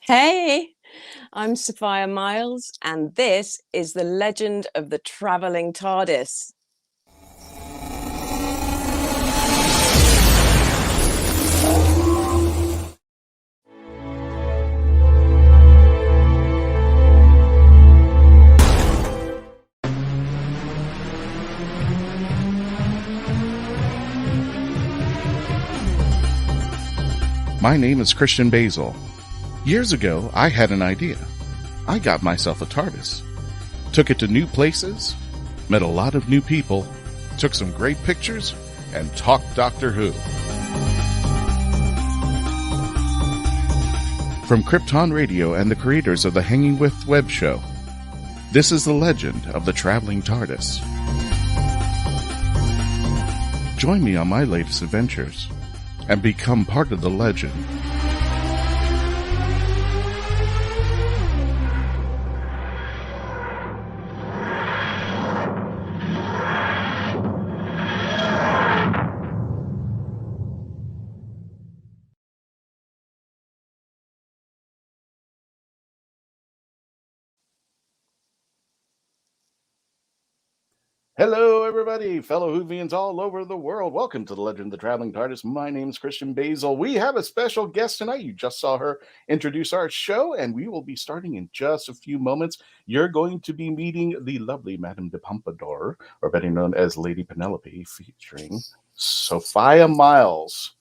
Hey, I'm Sophia Myles, and this is the legend of the Traveling TARDIS. My name is Christian Basil. Years ago, I had an idea. I got myself a TARDIS. Took it to new places, met a lot of new people, took some great pictures, and talked Doctor Who. From Krypton Radio and the creators of the Hanging With web show, this is the legend of the Traveling TARDIS. Join me on my latest adventures and become part of the legend. Hello, everybody, fellow Whovians all over the world. Welcome to the Legend of the Traveling TARDIS. My name is Christian Basil. We have a special guest tonight. You just saw her introduce our show, and we will be starting in just a few moments. You're going to be meeting the lovely Madame de Pompadour, or better known as Lady Penelope, featuring Sophia Myles.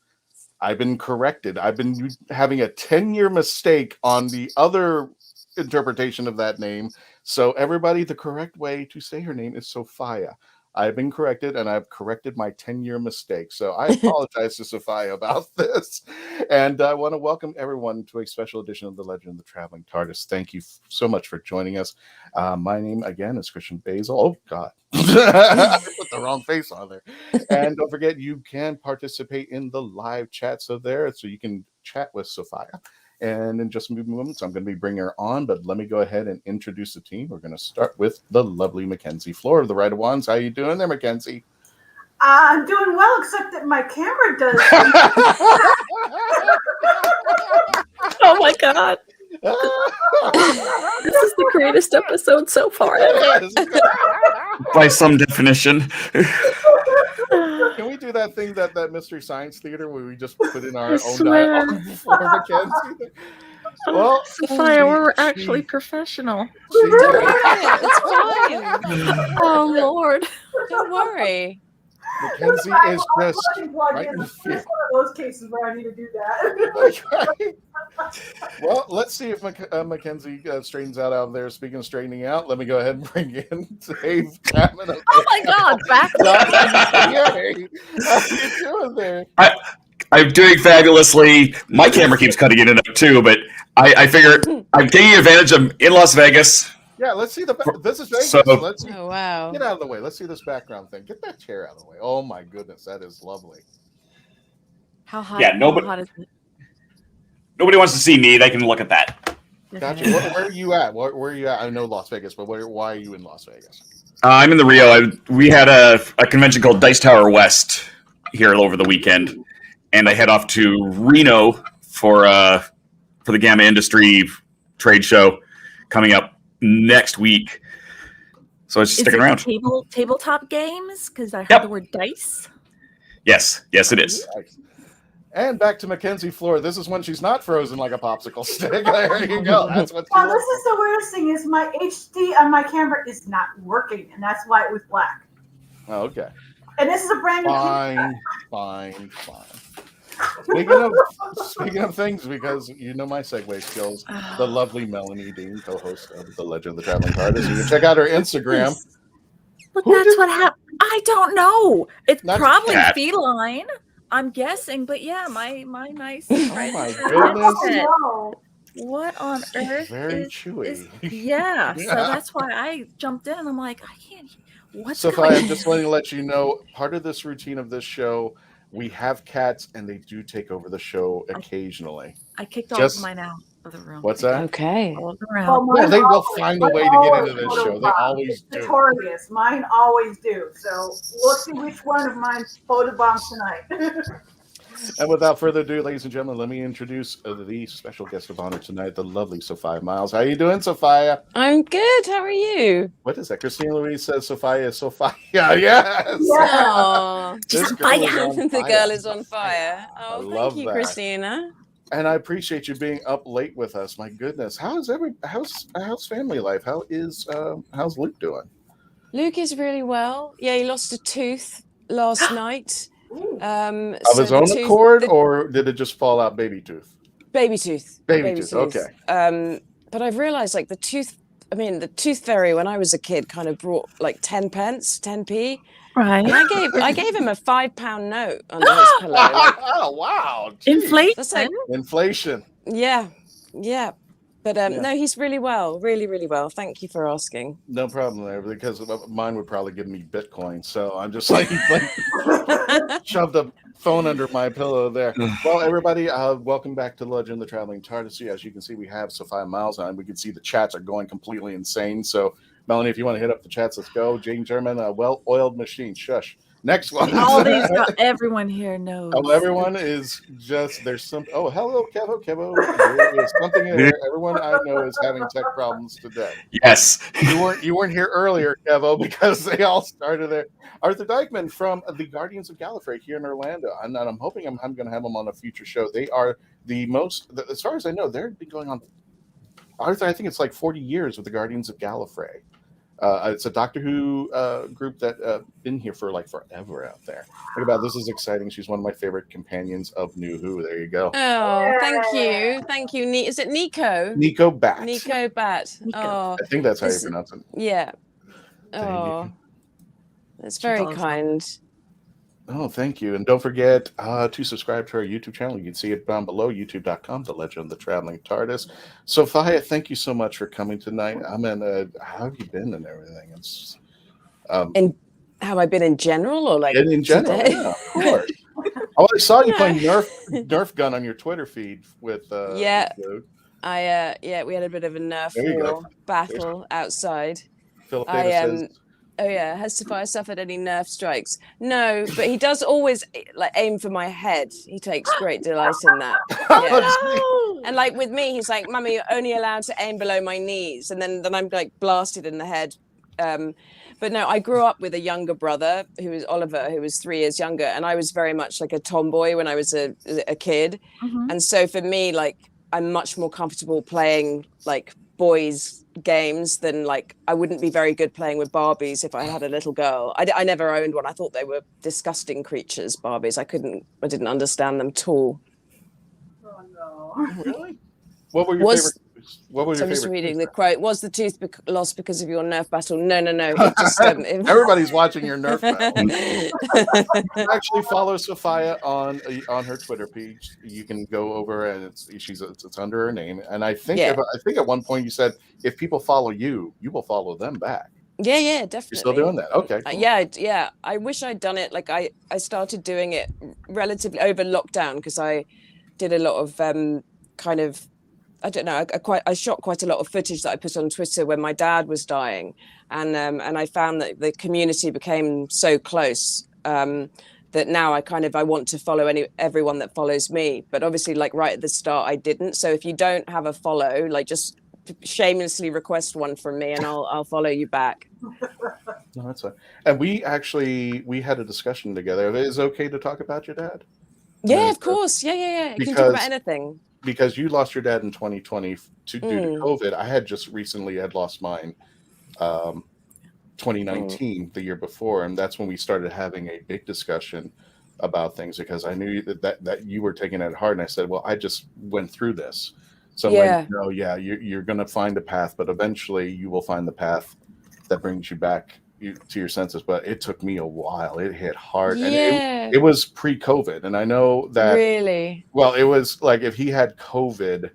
I've been corrected. I've been having a 10-year mistake on the other interpretation of that name. So everybody, the correct way to say her name is Sophia. I've been corrected, and I've corrected my 10-year mistake. So I apologize to Sophia about this. And I want to welcome everyone to a special edition of The Legend of the Traveling TARDIS. Thank you so much for joining us. My name, again, is Christian Basil. Oh, God. I put the wrong face on there. And don't forget, you can participate in the live chat. So you can chat with Sophia. And in just a few moments, I'm going to be bringing her on. But let me go ahead and introduce the team. We're going to start with the lovely Mackenzie Floor of the Right of Wands. How you doing there, Mackenzie? I'm doing well, except that my camera does. Oh my God. This is the greatest episode so far. By some definition. Can we do that thing that Mystery Science Theater where we just put in our own dialogue for Mackenzie? Well, Sophia, we're actually professional. It's fine. Oh, Lord. Don't worry. Mackenzie is just right in the field. It's one of those cases where I need to do that. Well, let's see if Mackenzie straightens out there. Speaking of straightening out, let me go ahead and bring in Dave Chapman. Oh my God, back Yay. How you doing there? I'm doing fabulously. My camera keeps cutting in and out too, but I figure I'm taking advantage of in Las Vegas. Yeah, let's see this is Vegas. So, let's see. Oh, wow. Get out of the way. Let's see this background thing. Get that chair out of the way. Oh my goodness, that is lovely. How hot? Yeah, how hot is it? Nobody wants to see me. They can look at that. Gotcha. Where are you at? Where are you at? I know Las Vegas, but why are you in Las Vegas? I'm in the Rio. We had a convention called Dice Tower West here over the weekend, and I head off to Reno for the Gamma Industry trade show coming up next week. So I was just sticking around. Tabletop games? Because I heard the word dice. Yes, it is. And back to Mackenzie Floor. This is when she's not frozen like a popsicle stick. There you go. That's what. Well, this is the weirdest thing is my HD on my camera is not working, and that's why it was black. Oh, okay. And this is a brand new. Fine. Speaking of things, because you know my segue skills, the lovely Melanie Dean, co-host of The Legend of the Traveling TARDIS. You can check out her Instagram. But that's what happened. I don't know. It's probably cat. feline. I'm guessing, but yeah, my nice. Oh my goodness! What on earth? Very chewy. Yeah, so that's why I jumped in. And I'm like, I can't. What's Sophia, I'm just wanting to let you know, part of this routine of this show, we have cats, and they do take over the show occasionally. I kicked all of mine out of the room. What's that? Okay. Yeah, they will find a way to get into this show. They always do. Notorious. Mine always do. So we'll see which one of mine photobombs tonight. And without further ado, ladies and gentlemen, let me introduce the special guest of honor tonight, the lovely Sophia Myles. How you doing, Sophia? I'm good. How are you? What is that? Christina Louise says Sophia is Sophia. Yes. Oh, This on girl fire. is on the fire. girl is on fire. I Oh, love thank you, that. Christina. And I appreciate you being up late with us. My goodness, how's family life? How's Luke doing? Luke is really well. Yeah, he lost a tooth last night. Of So his the own tooth, accord, the or did it just fall out baby tooth? baby tooth. Baby tooth. Okay. But I've realized like the tooth fairy when I was a kid kind of brought like 10 pence, 10p. Right. And I gave him a £5 note under his pillow. Like, Oh wow! Geez. Inflation. that's like, Inflation. yeah. But no, he's really well, really, really well. Thank you for asking. No problem there, because mine would probably give me Bitcoin. So I'm just like shoved a phone under my pillow there. Well, everybody, welcome back to Legend of the Traveling TARDIS. As you can see, we have Sophia Myles on. We can see the chats are going completely insane. So, Melanie, if you want to hit up the chats, let's go. Jane German, well-oiled machine. Shush. Next one. All these, everyone here knows. Oh, everyone is just there's some. Oh, hello, Kevo. There is something in there. Everyone I know is having tech problems today. Yes. You weren't here earlier, Kevo, because they all started there. Arthur Dykeman from the Guardians of Gallifrey here in Orlando. I'm hoping I'm going to have them on a future show. They are the most, as far as I know, they've been going on. Arthur, I think it's like 40 years with the Guardians of Gallifrey. It's a Doctor Who group that been here for like forever out there. Think about this is exciting. She's one of my favorite companions of New Who. There you go. Oh, thank you. Is it Nico? Nico Bat. Nico Bat. Oh, I think that's how you pronounce it. yeah. Thank Oh, you. that's very kind. Oh, thank you. And don't forget to subscribe to our YouTube channel. You can see it down below, youtube.com, The Legend of the Traveling TARDIS. Sophia, thank you so much for coming tonight. How have you been and everything? It's And how have I been in general, or like in general? today? Yeah, of course. Oh, I saw you playing Nerf gun on your Twitter feed with yeah. Luke. We had a bit of a Nerf war battle outside. Philip Davis says, oh yeah, has Sophia suffered any Nerf strikes? No, but he does always like aim for my head. He takes great delight in that. Yeah. And like with me, he's like, "Mummy, you're only allowed to aim below my knees," and then I'm like blasted in the head. But no, I grew up with a younger brother who was Oliver, who was 3 years younger, and I was very much like a tomboy when I was a kid. Mm-hmm. And so for me, like, I'm much more comfortable playing like boys games than like I wouldn't be very good playing with Barbies if I had a little girl. I never owned one. I thought they were disgusting creatures, Barbies. I didn't understand them at all. Oh no. really? What were your favorite? What was So your I'm just favorite? reading the quote. Was the tooth lost because of your Nerf battle? No. It just, Everybody's watching your Nerf battle. Actually, follow Sophia on her Twitter page. You can go over and it's under her name. And I think at one point you said if people follow you, you will follow them back. Yeah, definitely. You're still doing that? Okay. Cool. Yeah. I wish I'd done it. Like I started doing it relatively over lockdown because I did a lot of kind of. I don't know. I shot quite a lot of footage that I put on Twitter when my dad was dying, and I found that the community became so close that now I want to follow everyone that follows me. But obviously, like right at the start, I didn't. So if you don't have a follow, like just shamelessly request one from me, and I'll follow you back. No, that's fine. And we had a discussion together. Is it okay to talk about your dad? Yeah, of course. Yeah. You can talk about anything. Because you lost your dad in 2020 due to COVID. I had just recently lost mine 2019, the year before. And that's when we started having a big discussion about things because I knew that you were taking it hard. And I said, well, I just went through this. So you're going to find a path, but eventually you will find the path that brings you back to your senses. But it took me a while. It hit hard. And it was pre-COVID. And I know that really, well, it was like if he had COVID,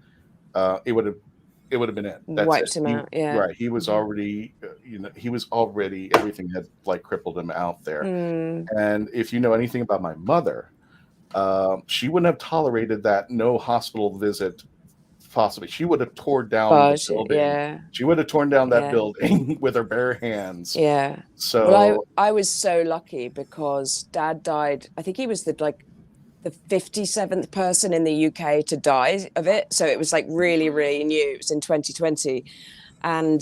it would have been it. That's wiped it. him out. Yeah. Right. He was already, everything had like crippled him out there. And if you know anything about my mother, she wouldn't have tolerated that no hospital visit. Possibly, she would have torn down the building. Yeah, she would have torn down that building with her bare hands. Yeah. So well, I was so lucky because Dad died. I think he was the the 57th person in the UK to die of it. So it was like really, really new. It was in 2020. And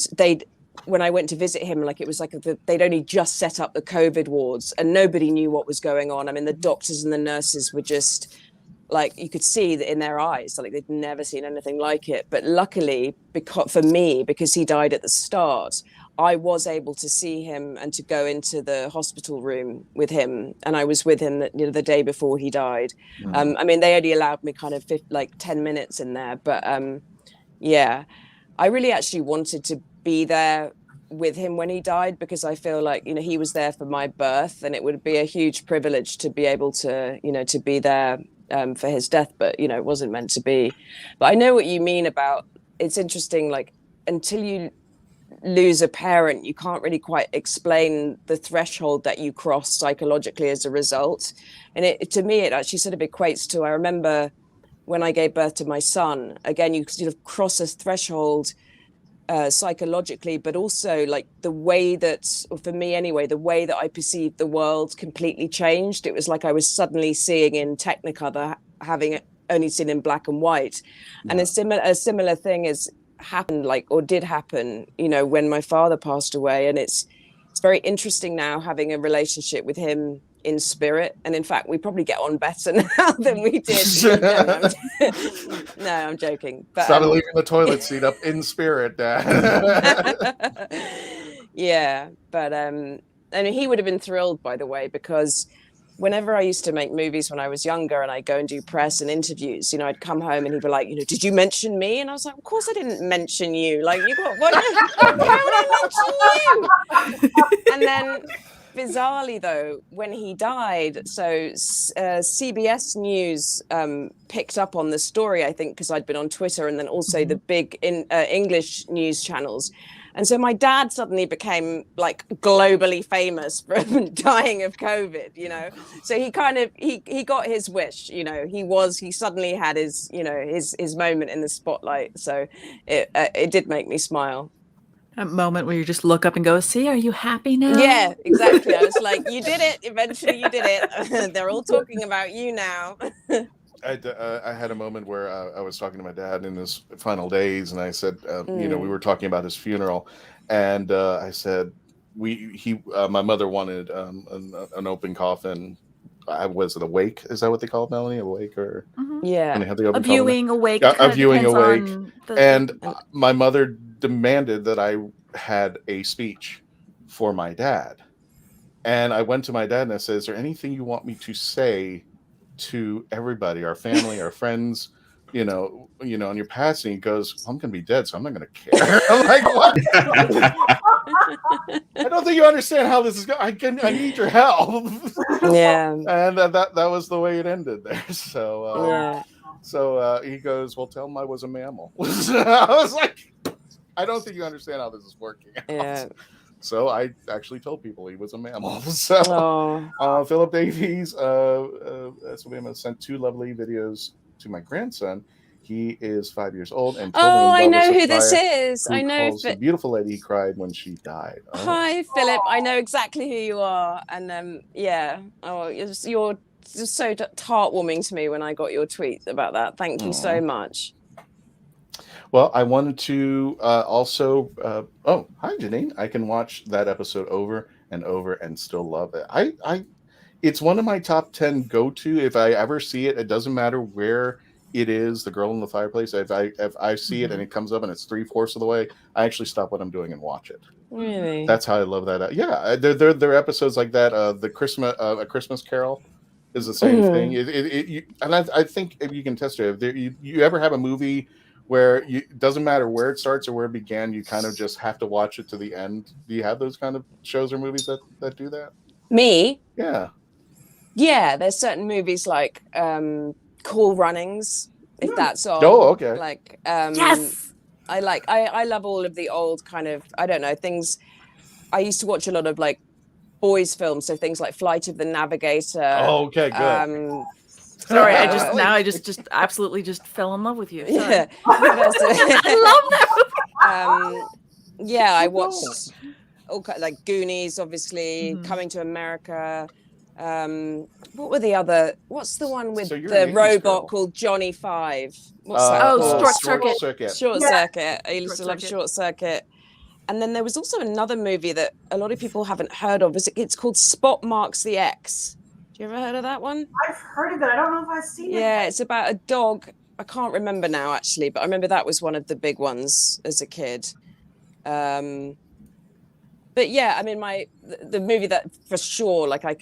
when I went to visit him, like it was like they'd only just set up the COVID wards and nobody knew what was going on. I mean, the doctors and the nurses were just like, you could see that in their eyes, like they'd never seen anything like it. But luckily, because he died at the start, I was able to see him and to go into the hospital room with him. And I was with him the day before he died. I mean, they only allowed me kind of 10 minutes in there. But yeah, I really actually wanted to be there with him when he died, because I feel like, he was there for my birth, and it would be a huge privilege to be able to, to be there for his death. But, it wasn't meant to be. But I know what you mean about, it's interesting, like until you lose a parent, you can't really quite explain the threshold that you cross psychologically as a result. And to me, it actually sort of equates to, I remember when I gave birth to my son, again, you sort of cross a threshold psychologically, but also like the way that, or for me anyway, the way that I perceived the world completely changed. It was like I was suddenly seeing in Technicolor, having only seen in black and white. And a similar thing is happened, did happen, when my father passed away. And it's very interesting now having a relationship with him in spirit. And in fact, we probably get on better now than we did. No, I'm joking. But started leaving the toilet seat up in spirit. Yeah, but and he would have been thrilled, by the way, because whenever I used to make movies when I was younger and I go and do press and interviews, I'd come home and he'd be like, did you mention me? And I was like, of course I didn't mention you. Like, why would I mention you? And then bizarrely though, when he died, so CBS News picked up on the story, I think, because I'd been on Twitter, and then also the big English news channels. And so my dad suddenly became like globally famous for dying of COVID, So he kind of, he got his wish, he suddenly had his, his moment in the spotlight. So it did make me smile. That moment where you just look up and go, see, are you happy now? Yeah, exactly. I was like, you did it. Eventually you did it. They're all talking about you now. I had a moment where I was talking to my dad in his final days, and I said, we were talking about his funeral, and I said, my mother wanted an open coffin. Was it a wake? Is that what they call it, Melanie? A wake, or yeah, a viewing awake. A viewing awake. And my mother demanded that I had a speech for my dad, and I went to my dad and I said, "Is there anything you want me to say to everybody, our family, our friends, on your passing?" He goes, "I'm gonna be dead, so I'm not gonna care." I'm like, what? I don't think you understand how this is going. I need your help. Yeah. And that was the way it ended there. So so he goes, "Well, tell him I was a mammal." I was like, I don't think you understand how this is working out. Yeah. So I actually told people he was a mammal. So Philip Davies, sent 2 lovely videos to my grandson. He is 5 years old. And I know who this is. I know. The beautiful lady he cried when she died. Oh. Hi, Philip. I know exactly who you are. And yeah. Oh, you're just so heartwarming to me when I got your tweet about that. Thank you so much. Well, I wanted to also. Hi, Janine. I can watch that episode over and over and still love it. It's one of my top 10 go-to. If I ever see it, it doesn't matter where it is. The Girl in the Fireplace. If I see it and it comes up and it's 3/4 of the way, I actually stop what I'm doing and watch it. Really? That's how I love that. Yeah, there are episodes like that. The Christmas, A Christmas Carol, is the same thing. I think if you can test it, if you ever have a movie where it doesn't matter where it starts or where it began, you kind of just have to watch it to the end. Do you have those kind of shows or movies that do that? Me? Yeah. Yeah, there's certain movies like Cool Runnings, if that's on. Oh, okay. Like yes. I love all of the old kind of, I don't know, things. I used to watch a lot of like boys films, so things like Flight of the Navigator. Oh, okay, good. Sorry, I just absolutely just fell in love with you. Sorry. Yeah, I love that. Yeah, I watched all like Goonies, obviously, Coming to America, What were the other? What's the one with So you're the an 80s robot girl. called Johnny Five? What's that Oh, called? Short Circuit. Short Yeah. Circuit. I used Short to love Circuit. Short Circuit. And then there was also another movie that a lot of people haven't heard of. It's called Spot Marks the X. Do you ever heard of that one? I've heard of it. I don't know if I've seen it. Yeah, it's about a dog. I can't remember now, actually, but I remember that was one of the big ones as a kid. But yeah, I mean, the movie that for sure, like I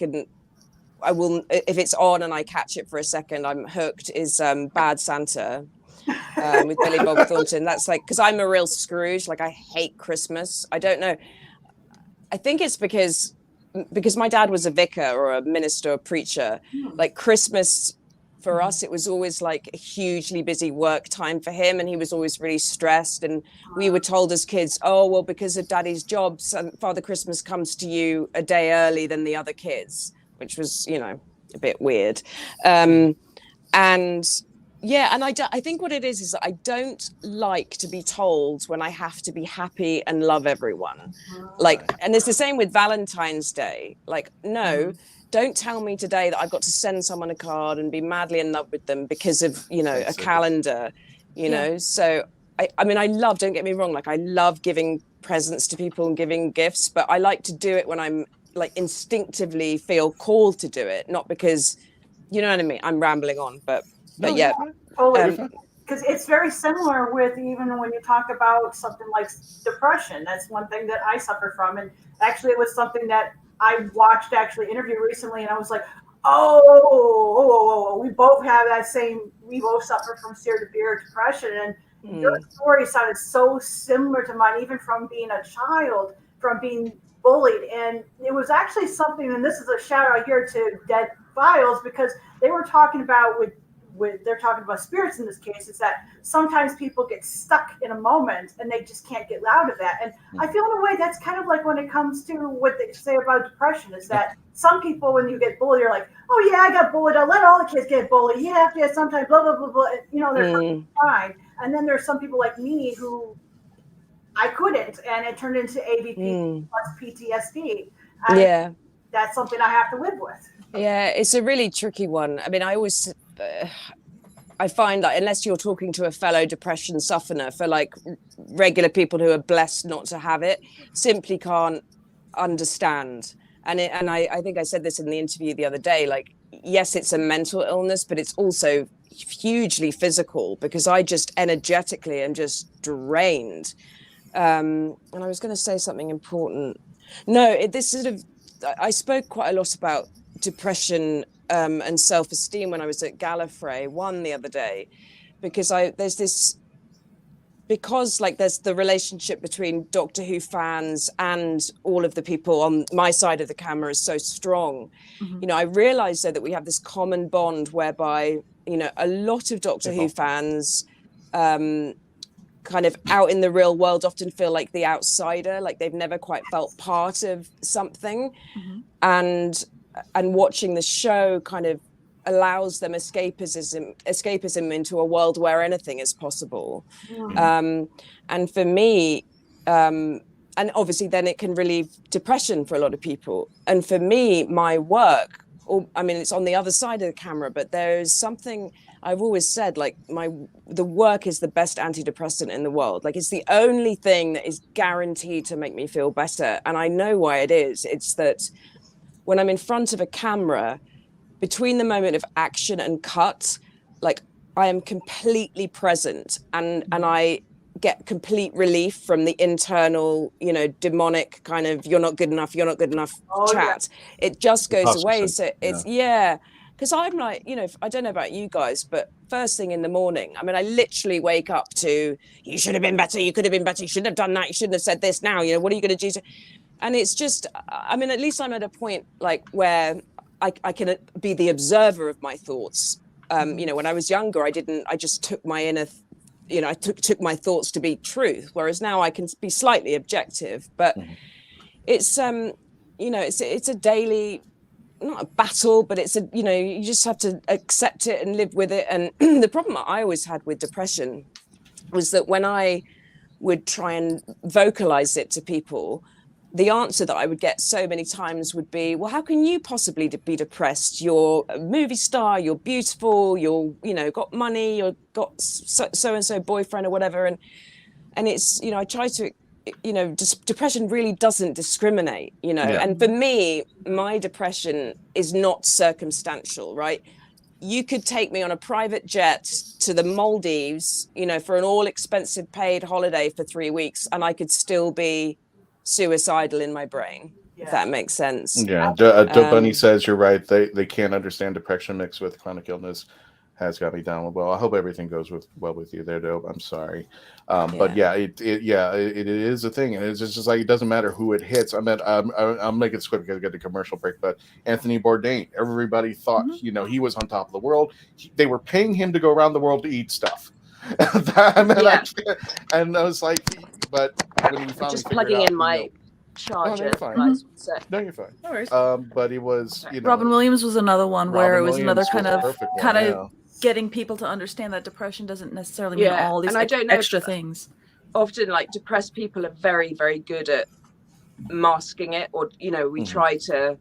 will, if it's on and I catch it for a second, I'm hooked, is Bad Santa with Billy Bob Thornton. That's like, because I'm a real Scrooge, like I hate Christmas. I don't know. I think it's because my dad was a vicar or a minister or preacher. Like Christmas for us, it was always like a hugely busy work time for him, and he was always really stressed. And we were told as kids, oh, well, because of daddy's jobs, Father Christmas comes to you a day early than the other kids, which was, you know, a bit weird. And yeah, and I think what it is that I don't like to be told when I have to be happy and love everyone. Like, and it's the same with Valentine's Day. Like, no, don't tell me today that I've got to send someone a card and be madly in love with them because of, you know, a calendar, you know? So, I mean, don't get me wrong, like I love giving presents to people and giving gifts, but I like to do it when I'm like instinctively feel called to do it, not because, you know what I mean? I'm rambling on, but yeah. Totally. Because it's very similar with even when you talk about something like depression. That's one thing that I suffer from. And actually, it was something that I watched actually interview recently, and I was like, we both have that same, we both suffer from severe depression. And your story sounded so similar to mine, even from being a child, from being bullied. And it was actually something, and this is a shout out here to Dead Files, because they were talking about they're talking about spirits in this case, is that sometimes people get stuck in a moment and they just can't get out of that. And I feel in a way that's kind of like when it comes to what they say about depression, is that some people, when you get bullied, you're like, oh yeah, I got bullied. I'll let all the kids get bullied. You have to sometimes blah, blah, blah, blah. You know, they're fine. And then there's some people like me who I couldn't, and it turned into ABP plus PTSD. And that's something I have to live with. Yeah, it's a really tricky one. I mean, I find that unless you're talking to a fellow depression sufferer, for like regular people who are blessed not to have it, simply can't understand. And I think I said this in the interview the other day, like, yes, it's a mental illness, but it's also hugely physical, because I just energetically am just drained. And I was going to say something important. No, this sort of, I spoke quite a lot about depression and self-esteem when I was at Gallifrey One the other day, because there's the relationship between Doctor Who fans and all of the people on my side of the camera is so strong. You know, I realized though that we have this common bond whereby, you know, a lot of Doctor Who fans kind of out in the real world often feel like the outsider, like they've never quite felt part of something. And watching the show kind of allows them escapism into a world where anything is possible. And for me, and obviously then it can relieve depression for a lot of people. And for me, my work, I mean, it's on the other side of the camera, but there's something I've always said, like the work is the best antidepressant in the world. Like it's the only thing that is guaranteed to make me feel better. And I know why it is. It's that when I'm in front of a camera, between the moment of action and cut, like I am completely present and I get complete relief from the internal, you know, demonic kind of, you're not good enough chat. Yeah. It just goes away. So it's, because I'm like, you know, I don't know about you guys, but first thing in the morning, I mean, I literally wake up to, you should have been better, you could have been better, you shouldn't have done that, you shouldn't have said this now, you know, what are you going to do? And it's just, I mean, at least I'm at a point like where I can be the observer of my thoughts. You know, when I was younger, I just took my inner, you know, I took my thoughts to be truth, whereas now I can be slightly objective. But it's, you know, it's a daily, not a battle, but it's a, you know, you just have to accept it and live with it. And the problem I always had with depression was that when I would try and vocalize it to people, the answer that I would get so many times would be, well, how can you possibly be depressed? You're a movie star, you're beautiful, you're, got money, you've got so-and-so boyfriend or whatever. And it's, I try to, depression really doesn't discriminate, and for me, my depression is not circumstantial, right? You could take me on a private jet to the Maldives, for an all expensive paid holiday for 3 weeks, and I could still be suicidal in my brain, if that makes sense. Yeah, Bunny says you're right. They can't understand depression mixed with chronic illness has got me down. Well, I hope everything goes well with you there, Dope. I'm sorry, but it is a thing, and it's just like it doesn't matter who it hits. I'll make it quick because I get the commercial break. But Anthony Bourdain, everybody thought he was on top of the world. They were paying him to go around the world to eat stuff. And I was like, but when we finally just plugging in my charger. No, you're fine. No worries. But it was, Robin Williams was another one where it was Williams another was kind of getting people to understand that depression doesn't necessarily mean all these extra things. Often, like, depressed people are very, very good at masking it, or we try to.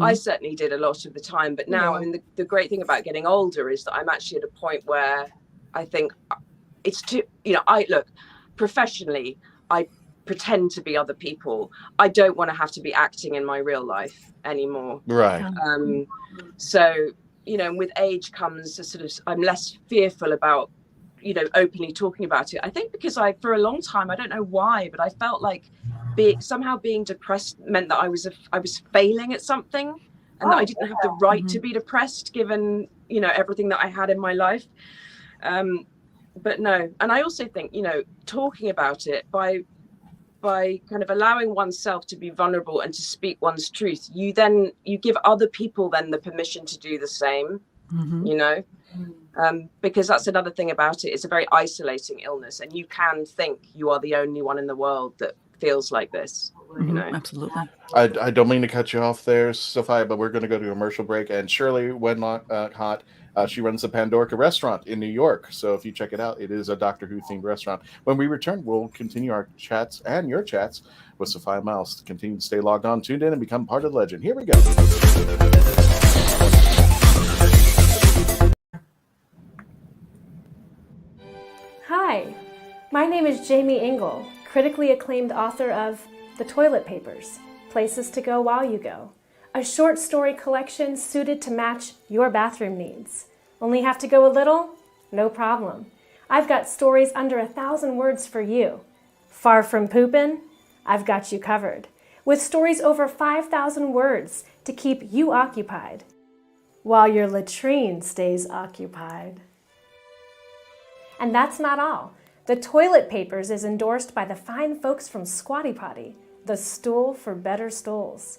I certainly did a lot of the time, but now, I mean, the great thing about getting older is that I'm actually at a point where I think it's too. I look professionally. I pretend to be other people. I don't want to have to be acting in my real life anymore. Right. So, with age comes a sort of, I'm less fearful about, openly talking about it. I think because for a long time, I don't know why, but I felt like somehow being depressed meant that I was failing at something, and that I didn't have the right to be depressed given, everything that I had in my life. But no. And I also think, talking about it by kind of allowing oneself to be vulnerable and to speak one's truth, you give other people then the permission to do the same, because that's another thing about it. It's a very isolating illness, and you can think you are the only one in the world that feels like this. Absolutely. I don't mean to cut you off there, Sophia, but we're going to go to a commercial break. And Shirley Wenlock-Hott, she runs the Pandora restaurant in New York. So if you check it out, it is a Doctor Who themed restaurant. When we return, we'll continue our chats and your chats with Sophia Myles. To continue to stay logged on, tuned in, and become part of the legend. Here we go. Hi, my name is Jamie Engel, critically acclaimed author of The Toilet Papers, Places to Go While You Go, a short story collection suited to match your bathroom needs. Only have to go a little? No problem. I've got stories under 1,000 words for you. Far from poopin'? I've got you covered, with stories over 5,000 words to keep you occupied, while your latrine stays occupied. And that's not all. The Toilet Papers is endorsed by the fine folks from Squatty Potty, the stool for better stools.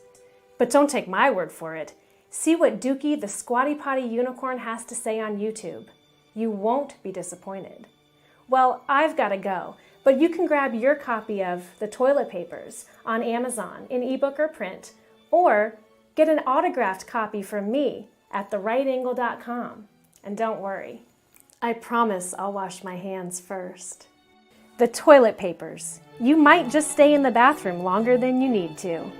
But don't take my word for it. See what Dookie the Squatty Potty unicorn has to say on YouTube. You won't be disappointed. Well, I've got to go, but you can grab your copy of The Toilet Papers on Amazon in ebook or print, or get an autographed copy from me at therightangle.com. And don't worry, I promise I'll wash my hands first. The Toilet Papers. You might just stay in the bathroom longer than you need to.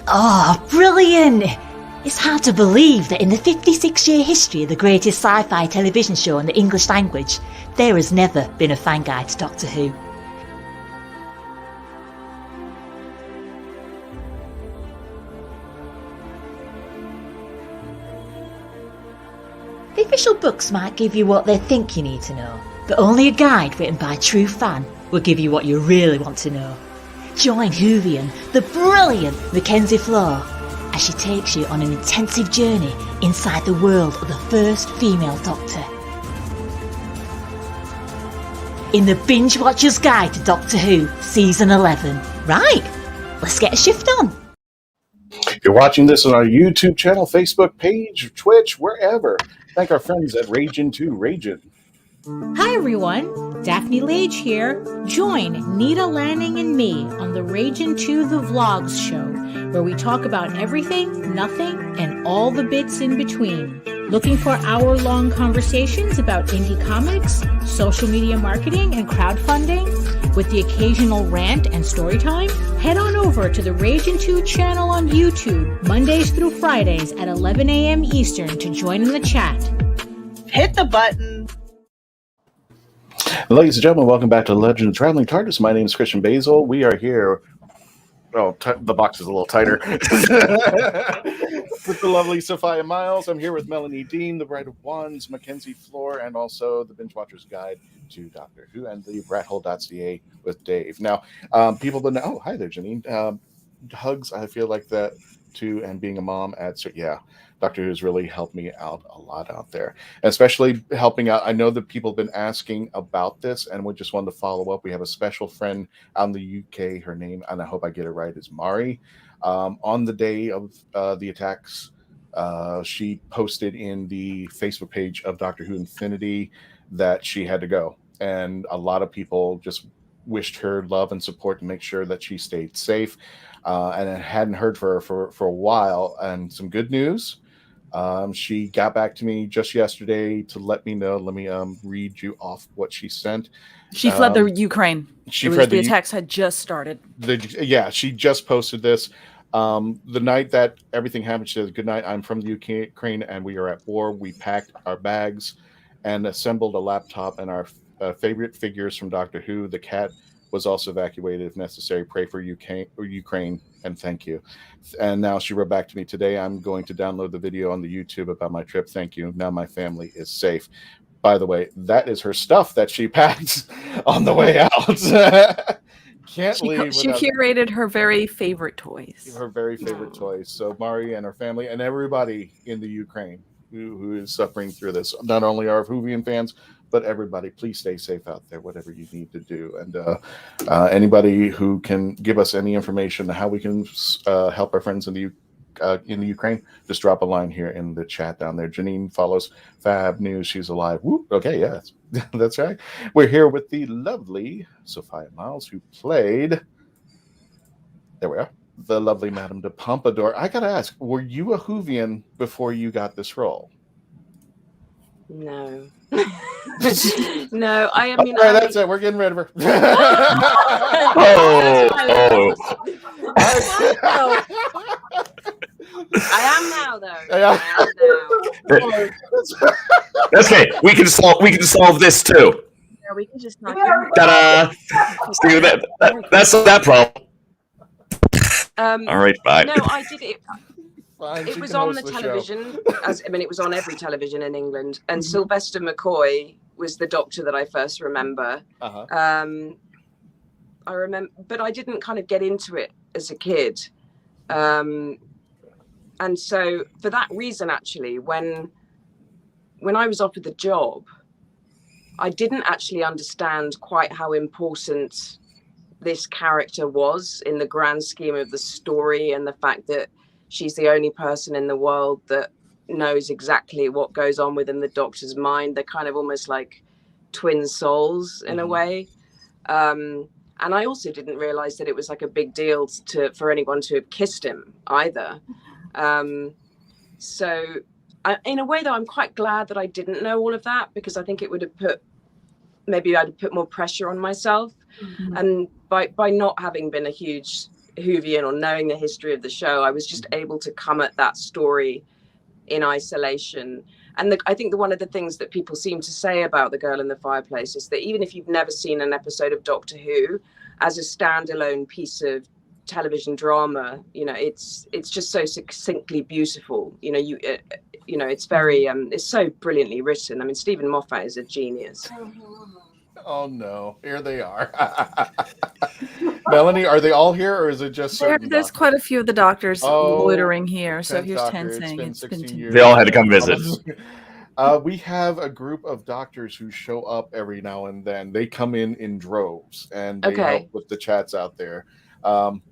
Oh, brilliant! It's hard to believe that in the 56-year history of the greatest sci-fi television show in the English language, there has never been a fan guide to Doctor Who. The official books might give you what they think you need to know, but only a guide written by a true fan will give you what you really want to know. Join Whovian, the brilliant Mackenzie Flaw, as she takes you on an intensive journey inside the world of the first female Doctor. In the Binge Watcher's Guide to Doctor Who, Season 11. Right, let's get a shift on. You're watching this on our YouTube channel, Facebook page, Twitch, wherever. Thank our friends at Ragin2 Ragin. Hi everyone, Daphne Lage here. Join Nita Lanning and me on the Ragin' 2 The Vlogs show, where we talk about everything, nothing, and all the bits in between. Looking for hour-long conversations about indie comics, social media marketing, and crowdfunding, with the occasional rant and story time? Head on over to the Rage and 2 channel on YouTube, Mondays through Fridays at 11 a.m. Eastern to join in the chat. Hit the button. Ladies and gentlemen, welcome back to Legend of Traveling TARDIS. My name is Christian Basil. We are here. Oh, the box is a little tighter. With the lovely Sophia Myles. I'm here with Melanie Dean, the Bride of Wands, Mackenzie Floor, and also the Binge Watcher's Guide to Doctor Who, and the rathole.ca with Dave. Now, people that know, oh, hi there, Janine. Hugs, I feel like that too, and being a mom Doctor Who has really helped me out a lot out there, especially helping out. I know that people have been asking about this, and we just wanted to follow up. We have a special friend out in the UK. Her name, and I hope I get it right, is Mari. On the day of the attacks, she posted in the Facebook page of Doctor Who Infinity that she had to go, and a lot of people just wished her love and support to make sure that she stayed safe. And I hadn't heard from her for a while, and some good news. She got back to me just yesterday to let me know. Let me read you off what she sent. She fled the Ukraine. The attacks had just started. She just posted this. The night that everything happened, she says, "Good night. I'm from the Ukraine, and we are at war. We packed our bags and assembled a laptop and our favorite figures from Doctor Who. The cat was also evacuated if necessary. Pray for Ukraine, and thank you." And now she wrote back to me today. "I'm going to download the video on the YouTube about my trip. Thank you. Now my family is safe." By the way, that is her stuff that she packed on the way out. Can't leave. She curated her very favorite toys. Her very favorite toys. So Mari and her family and everybody in the Ukraine who is suffering through this, not only our Whovian fans, but everybody, please stay safe out there, whatever you need to do. And anybody who can give us any information on how we can help our friends in the Ukraine, just drop a line here in the chat down there. Janine follows Fab News. She's alive. Whoop. Okay, yeah, that's right. We're here with the lovely Sophia Myles, who played, there we are, the lovely Madame de Pompadour. I gotta ask, were you a Whovian before you got this role? No. No, I mean. All right, that's it. We're getting rid of her. I am now, though. I am now. That's okay. We can solve this too. Yeah, we can just not. Ta-da! See, that's that problem. All right, bye. No, I did it. It was on the television. It was on every television in England. And Sylvester McCoy was the Doctor that I first remember. I remember, but I didn't kind of get into it as a kid. And so for that reason, actually, when I was offered the job, I didn't actually understand quite how important this character was in the grand scheme of the story, and the fact that she's the only person in the world that knows exactly what goes on within the Doctor's mind. They're kind of almost like twin souls in a way. And I also didn't realize that it was like a big deal for anyone to have kissed him either. So in a way, though, I'm quite glad that I didn't know all of that, because I think it would have maybe I'd have put more pressure on myself. And by not having been a huge Whovian or knowing the history of the show, I was just able to come at that story in isolation. And I think one of the things that people seem to say about The Girl in the Fireplace is that even if you've never seen an episode of Doctor Who, as a standalone piece of television drama, it's just so succinctly beautiful. It's very it's so brilliantly written. I mean, Stephen Moffat is a genius. Oh no, here they are. Melanie, are they all here, or is it just there's quite a few of the doctors loitering here? So here's Ten saying it's been 16 years. They all had to come visit. We have a group of doctors who show up every now and then. They come in droves, and they help with the chats out there.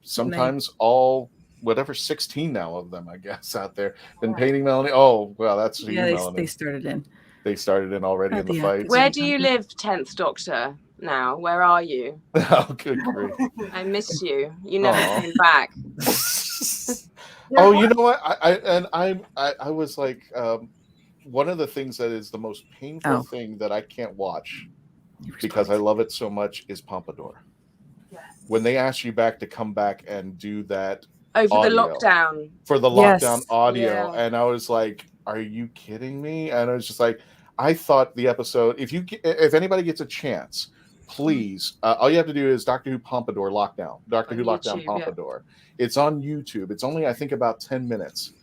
Sometimes all 16 now of them, I guess, out there been painting Melanie. Oh well, that's Melanie. They started in. They started in already in the fight. Where do you live, 10th Doctor, now? Where are you? Oh, good grief. I miss you. You never came back. Oh, you know what? I was like, one of the things that is the most painful thing that I can't watch because I love it so much is Pompadour. Yes. When they asked you back to come back and do that for the audio, lockdown. For the lockdown audio. Yeah. And I was like, are you kidding me? And I was just like, I thought the episode, if anybody gets a chance, please, all you have to do is Doctor Who Pompadour Lockdown. Doctor Who Lockdown Pompadour. Yeah. It's on YouTube. It's only, I think, about 10 minutes.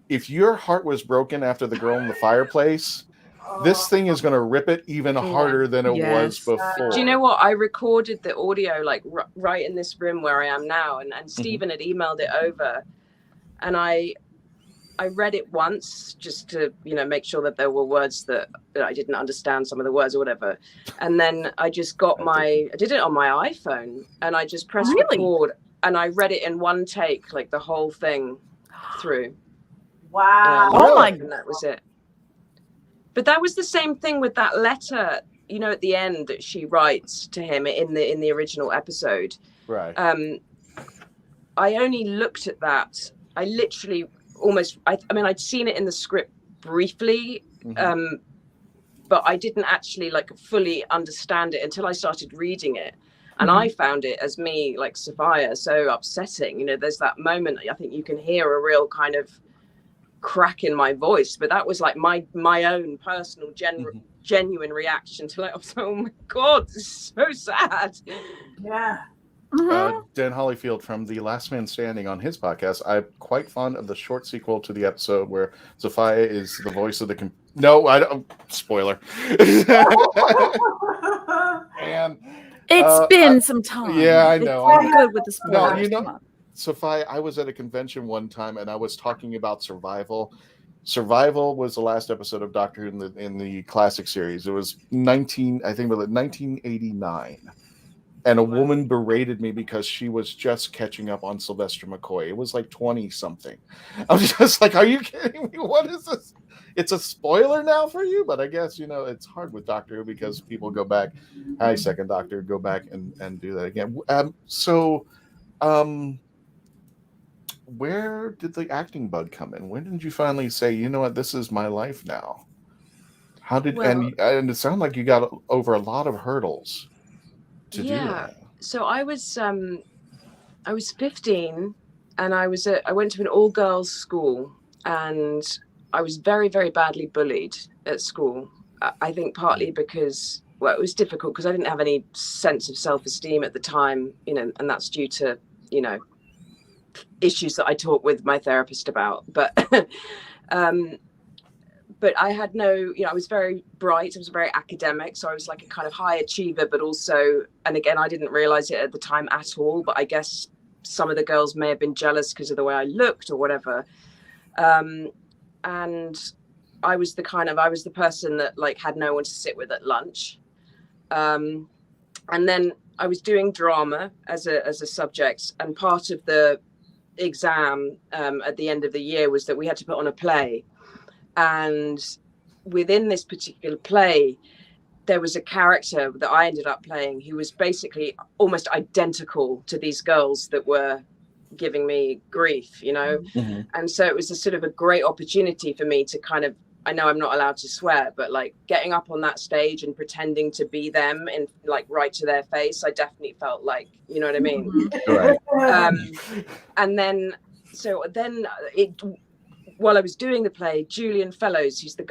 If your heart was broken after The Girl in the Fireplace, this thing is going to rip it even harder than it was before. Do you know what? I recorded the audio like right in this room where I am now, and Stephen had emailed it over, and I read it once just to make sure that there were words that I didn't understand, some of the words or whatever, and then I just got I did it on my iPhone, and I just pressed record, and I read it in one take, like the whole thing through. Wow! Oh my! And that was it. But that was the same thing with that letter, at the end that she writes to him in the original episode. Right. I only looked at that. I literally I'd seen it in the script briefly, but I didn't actually fully understand it until I started reading it. And I found it, as me, like Sophia, so upsetting. There's that moment, I think you can hear a real kind of crack in my voice, but that was like my own personal genuine reaction to oh my god, this is so sad. Yeah. Dan Hollyfield from The Last Man Standing on his podcast, I'm quite fond of the short sequel to the episode where Sophia is the voice of the no, I don't, spoiler. And it's been some time. Yeah, I know. I'm good with the spoilers. No, Sophia, I was at a convention one time and I was talking about Survival. Survival was the last episode of Doctor Who in the classic series. It was 1989. And a woman berated me because she was just catching up on Sylvester McCoy. It was like 20 something. I was just like, are you kidding me? What is this? It's a spoiler now for you, but I guess, it's hard with Doctor Who because people go back. Hi, Second Doctor, go back and do that again. Where did the acting bug come in? When did you finally say, you know what, this is my life now? How did, and it sounded like you got over a lot of hurdles to do that. So I was 15 and I went to an all-girls school, and I was very, very badly bullied at school. I think partly because, it was difficult because I didn't have any sense of self-esteem at the time, and that's due to, issues that I talk with my therapist about. But but I had no, I was very bright. I was very academic. So I was like a kind of high achiever, but also, and again, I didn't realize it at the time at all, but I guess some of the girls may have been jealous because of the way I looked or whatever. And I was the person that had no one to sit with at lunch. And then I was doing drama as a subject, and part of the exam at the end of the year was that we had to put on a play. And within this particular play, there was a character that I ended up playing who was basically almost identical to these girls that were giving me grief, And so it was a sort of a great opportunity for me to kind of, I know I'm not allowed to swear, but getting up on that stage and pretending to be them and right to their face, I definitely felt like, you know what I mean? Right. And then while I was doing the play, Julian Fellows, who's the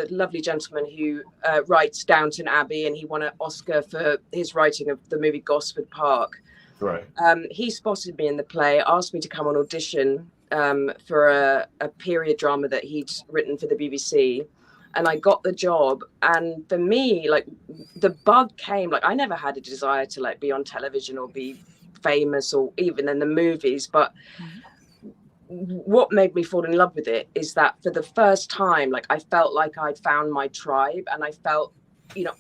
lovely gentleman who writes Downton Abbey, and he won an Oscar for his writing of the movie Gosford Park. Right. He spotted me in the play, asked me to come on audition for a period drama that he'd written for the BBC. And I got the job. And for me, the bug came, I never had a desire to be on television or be famous or even in the movies, but what made me fall in love with it is that for the first time, I felt like I'd found my tribe, and I felt,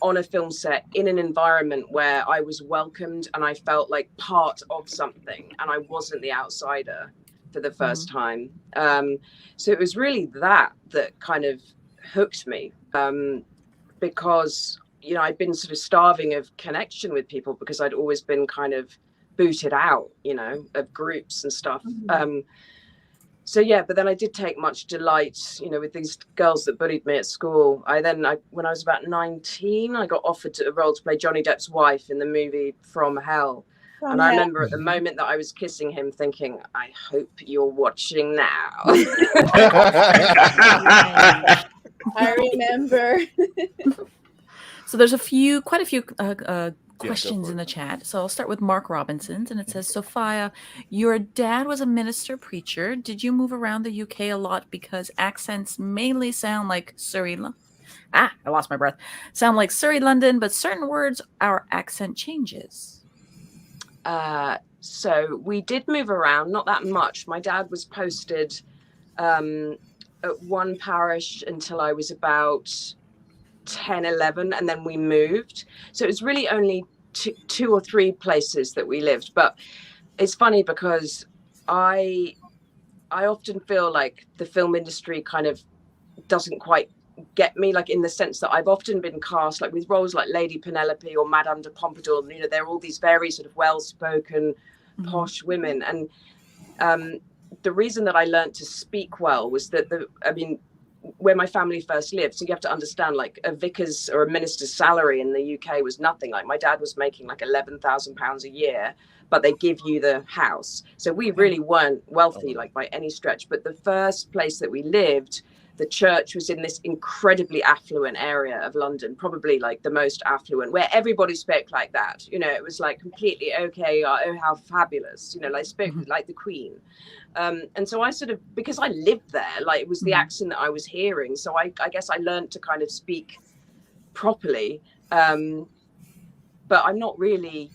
on a film set in an environment where I was welcomed and I felt like part of something and I wasn't the outsider for the first time. So it was really that kind of hooked me, because, I'd been sort of starving of connection with people because I'd always been kind of booted out, you know, of groups and stuff. So yeah, but then I did take much delight, you know, with these girls that bullied me at school. When I was about 19, I got offered a role to play Johnny Depp's wife in the movie From Hell. And I remember at the moment that I was kissing him thinking, I hope you're watching now. I remember. So there's quite a few questions in the chat. So I'll start with Mark Robinson's, and it says, Sophia, your dad was a minister preacher. Did you move around the UK a lot because accents mainly sound like Surrey? I lost my breath. Sound like Surrey, London, but certain words, our accent changes. So we did move around, not that much. My dad was posted at one parish until I was about 10, 11, and then we moved. So it was really only two or three places that we lived. But it's funny because I often feel like the film industry kind of doesn't quite get me, like in the sense that I've often been cast like with roles like Lady Penelope or Madame de Pompadour. You know, they're all these very sort of well-spoken, posh women. And the reason that I learned to speak well was that where my family first lived, so you have to understand, like a vicar's or a minister's salary in the UK was nothing. Like my dad was making like £11,000 a year, but they give you the house. So we really weren't wealthy, like by any stretch. But the first place that we lived, the church was in this incredibly affluent area of London, probably like the most affluent, where everybody spoke like that. You know, it was like completely okay. Oh, how fabulous. You know, like spoke like the Queen. And so I sort of, because I lived there, like it was the accent that I was hearing. So I guess I learned to kind of speak properly. But I'm not really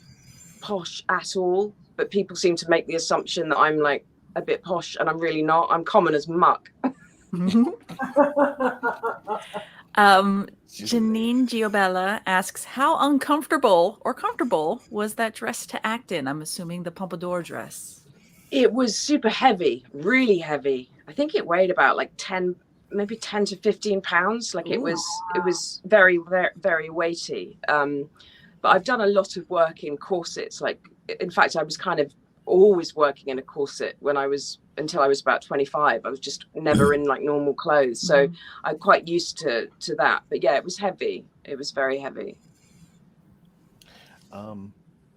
posh at all. But people seem to make the assumption that I'm like a bit posh, and I'm really not. I'm common as muck. Janine Giobella asks, how uncomfortable or comfortable was that dress to act in? I'm assuming the Pompadour dress. It was super heavy, really heavy. I think it weighed about like 10 to 15 pounds. Like it was very, very, very weighty. But I've done a lot of work in corsets. Like, in fact, I was kind of always working in a corset until I was about 25. I was just never in like normal clothes. So I'm quite used to that. But yeah, it was heavy. It was very heavy.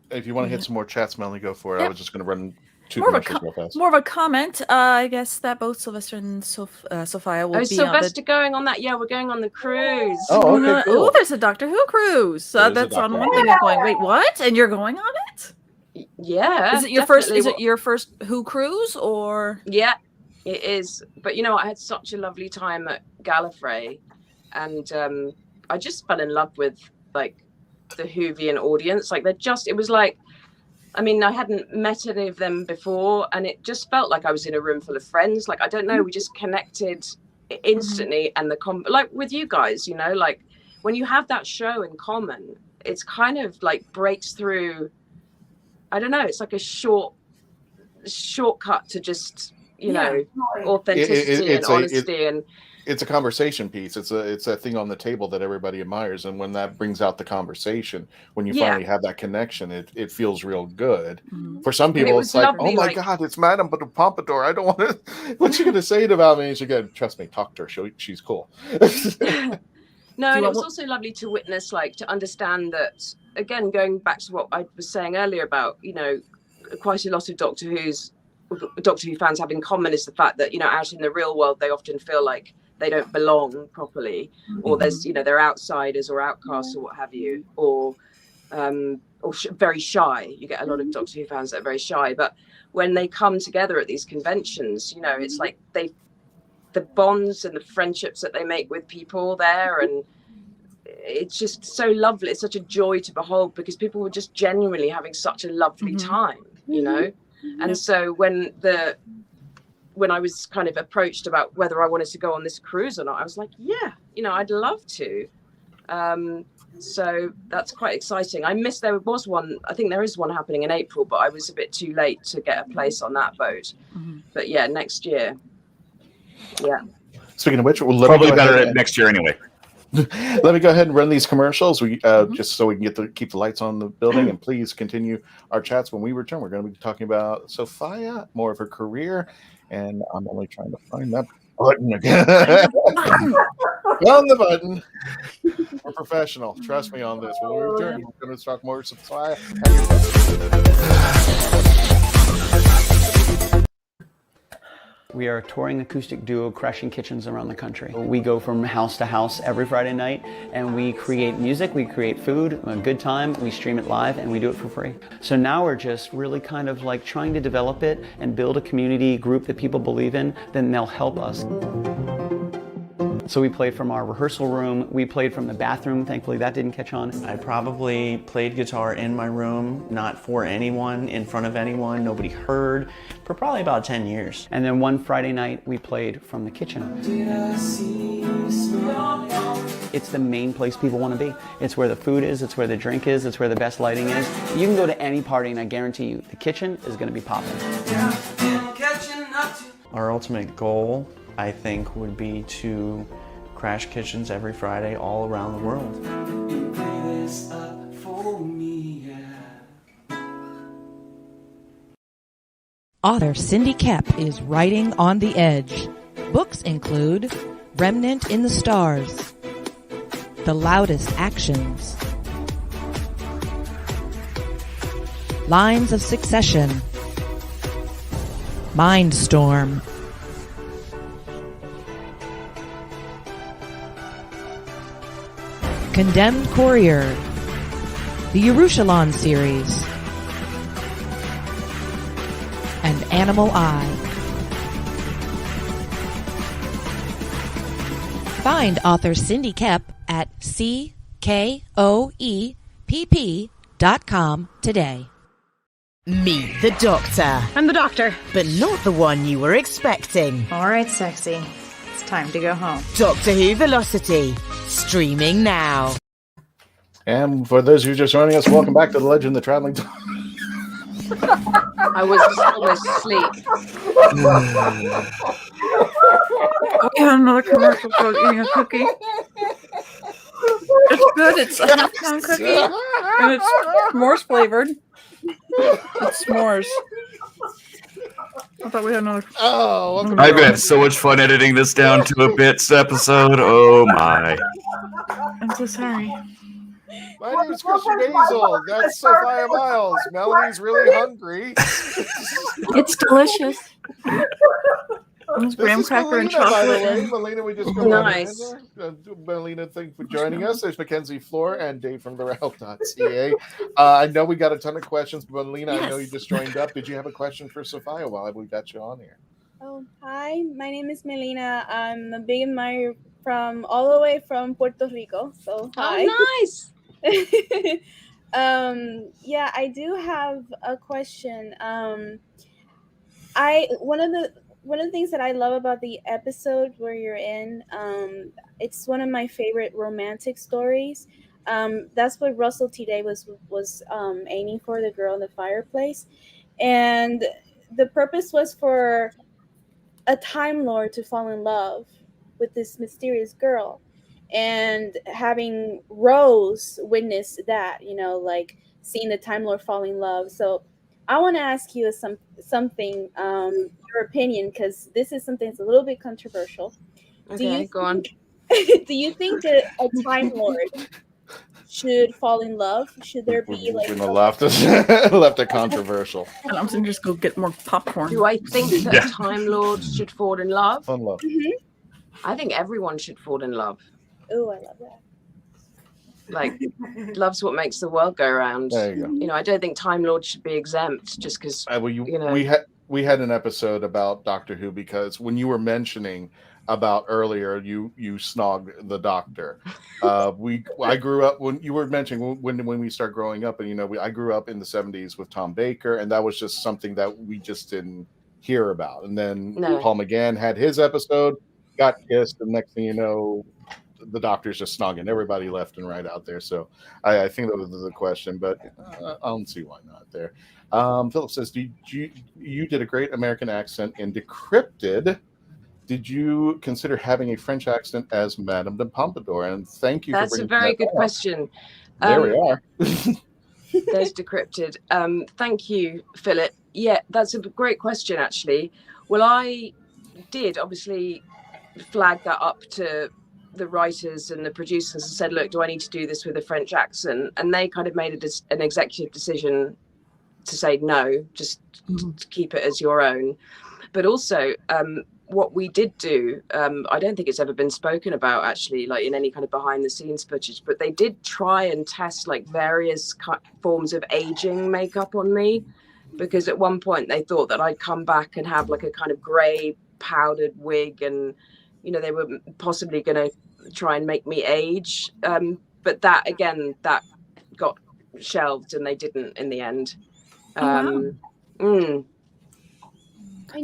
If you want to hit some more chats, Melanie, go for it. Yep. I was just going to run two more commercials real fast. More of a comment. I guess that both Sylvester and Sophia will be Sylvester going on that. Yeah, we're going on the cruise. Oh, okay, cool. Oh, there's a Doctor Who cruise. That's on one thing. I'm going, wait, what? And you're going on it? Yeah. Is it your first? Is it your first Who cruise or? Yeah, it is. But you know, I had such a lovely time at Gallifrey, and I just fell in love with like the Whovian audience. Like it was like, I mean, I hadn't met any of them before, and it just felt like I was in a room full of friends. Like I don't know, we just connected instantly, and like with you guys, you know, like when you have that show in common, it's kind of like breaks through. I don't know. It's like a shortcut to just, you know, authenticity and honesty. And it's a conversation piece. It's a thing on the table that everybody admires. And when that brings out the conversation, when you finally have that connection, it feels real good. For some people, it's like, oh my God, it's Madame de Pompadour. I don't want to. What's she going to say about me? And she goes, trust me, talk to her. She's cool. No, and it was also lovely to witness, like to understand that, again, going back to what I was saying earlier about, you know, quite a lot of Doctor Who fans have in common is the fact that, you know, out in the real world, they often feel like they don't belong properly, or there's, you know, they're outsiders or outcasts or what have you, or very shy. You get a lot of Doctor Who fans that are very shy, but when they come together at these conventions, you know, it's like the bonds and the friendships that they make with people there, and it's just so lovely. It's such a joy to behold because people were just genuinely having such a lovely time, you know. And so when I was kind of approached about whether I wanted to go on this cruise or not, I was like, yeah, you know, I'd love to. So that's quite exciting. There was one, I think there is one happening in April, but I was a bit too late to get a place on that boat. But yeah, next year. Yeah. Speaking of which, we'll probably better next year anyway. Let me go ahead and run these commercials. We just so we can keep the lights on the building, and please continue our chats when we return. We're going to be talking about Sophia, more of her career, and I'm only trying to find that button again. On the button. We're professional. Trust me on this. When we return, we're going to talk more Sophia. We are a touring acoustic duo crashing kitchens around the country. We go from house to house every Friday night, and we create music, we create food, a good time, we stream it live, and we do it for free. So now we're just really kind of like trying to develop it and build a community group that people believe in, then they'll help us. So we played from our rehearsal room, we played from the bathroom, thankfully that didn't catch on. I probably played guitar in my room, not for anyone, in front of anyone, nobody heard, for probably about 10 years. And then one Friday night, we played from the kitchen. It's the main place people want to be. It's where the food is, it's where the drink is, it's where the best lighting is. You can go to any party and I guarantee you, the kitchen is going to be popping. Our ultimate goal, I think, would be to crash kitchens every Friday all around the world. Author Cindy Koepp is writing on the edge. Books include Remnant in the Stars, The Loudest Actions, Lines of Succession, Mindstorm, Condemned Courier, the Yerushalayim series, and Animal Eye. Find author Cindy Koepp at CKOEPP.com today. Meet the Doctor. I'm the Doctor. But not the one you were expecting. All right, sexy. It's time to go home. Doctor Who Velocity. Streaming now. And for those of you just joining us, welcome back to The Legend of the Traveling I was almost asleep. We had another commercial for eating a cookie. It's good. It's a half-pound cookie, and it's s'mores flavored. It's s'mores. I thought we had another. Oh, I've had so much fun editing this down to a bits episode. Oh my! I'm so sorry. My name is Christian Basil. That's Sophia Myles. Melanie's really hungry. It's delicious. It's graham This is cracker and Melina, by the chocolate. way. Melina, we just go Nice. Melina, thank you for joining us. There's Mackenzie Floor and Dave from therealm.ca. I know we got a ton of questions, but Melina, I know you just joined up. Did you have a question for Sophia while we got you on here? Oh, hi. My name is Melina. I'm a big admirer from all the way from Puerto Rico. So hi. Oh, nice. Yeah, I do have a question. One of the things that I love about the episode where you're in, it's one of my favorite romantic stories. That's what Russell T Davies was aiming for, the girl in the fireplace, and the purpose was for a Time Lord to fall in love with this mysterious girl, and having Rose witness that, like seeing the Time Lord fall in love. So I want to ask you something, your opinion, because this is something that's a little bit controversial. Okay, go on. Do you think that a Time Lord should fall in love? Should there be like left it controversial? And I'm gonna just go get more popcorn. Do I think that a Time Lord should fall in love? Fun love. I think everyone should fall in love. Oh, I love that. Like, love's what makes the world go round. There you go. I don't think Time Lords should be exempt just because. We had an episode about Doctor Who because when you were mentioning about earlier, you snogged the Doctor. I grew up when you were mentioning when we start growing up, and I grew up in the 70s with Tom Baker, and that was just something that we just didn't hear about. And then Paul McGann had his episode, got kissed, and next thing you know, the Doctor's just snogging everybody left and right out there. So I think that was the question, but I don't see why not there. Philip says, you did a great American accent in Decrypted. did you consider having a French accent as Madame de Pompadour? And thank you for That's a bringing very that good up. question. There we are. There's Decrypted. Thank you, Philip. Yeah, that's a great question, actually. Well, I did obviously flag that up to the writers and the producers and said, look, do I need to do this with a French accent? And they kind of made an executive decision to say no, just to keep it as your own. But also, what we did do, I don't think it's ever been spoken about actually, like in any kind of behind the scenes footage, but they did try and test like various forms of aging makeup on me, because at one point they thought that I'd come back and have like a kind of grey powdered wig, and you know, they were possibly going to try and make me age. But that, again, that got shelved and they didn't in the end. That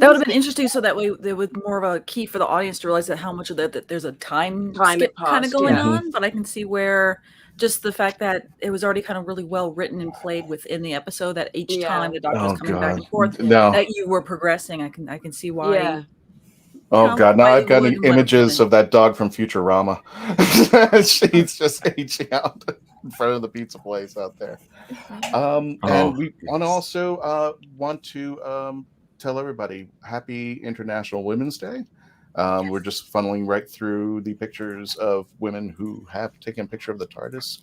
would have been interesting, so that way there was more of a key for the audience to realize that how much of that there's a time skip kind of going on. But I can see where just the fact that it was already kind of really well written and played within the episode, that each time the Doctor was coming back and forth, that you were progressing. I can see why. Yeah. Oh God! Now I've got images of that dog from Futurama. She's just aging out in front of the pizza place out there. And we also want to tell everybody Happy International Women's Day. We're just funneling right through the pictures of women who have taken a picture of the TARDIS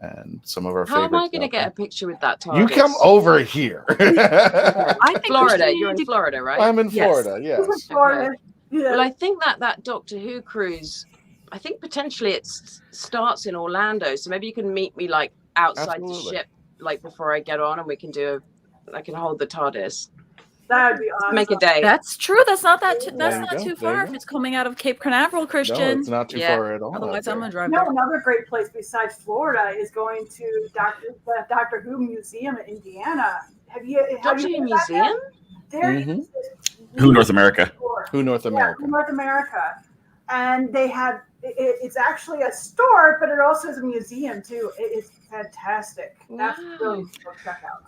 and some of our favorites. How am I going to get a picture with that TARDIS? You come over here. I think Florida. You're in Florida, right? I'm in Florida. Yes. Okay. Yeah. Well, I think that Doctor Who cruise, I think potentially it starts in Orlando, so maybe you can meet me like outside the ship, like before I get on, and we can I can hold the TARDIS. That'd be awesome. Make a day. That's true. That's not too far if it's coming out of Cape Canaveral, Christian. No, it's not too far at all. Otherwise, I'm gonna drive. No, another great place besides Florida is going to the Doctor Who Museum in Indiana. Have you Doctor Who Museum? There Who North America? Who North America? Yeah, North America. And they have, it's actually a store, but it also is a museum too. It's fantastic. That's really cool to check out.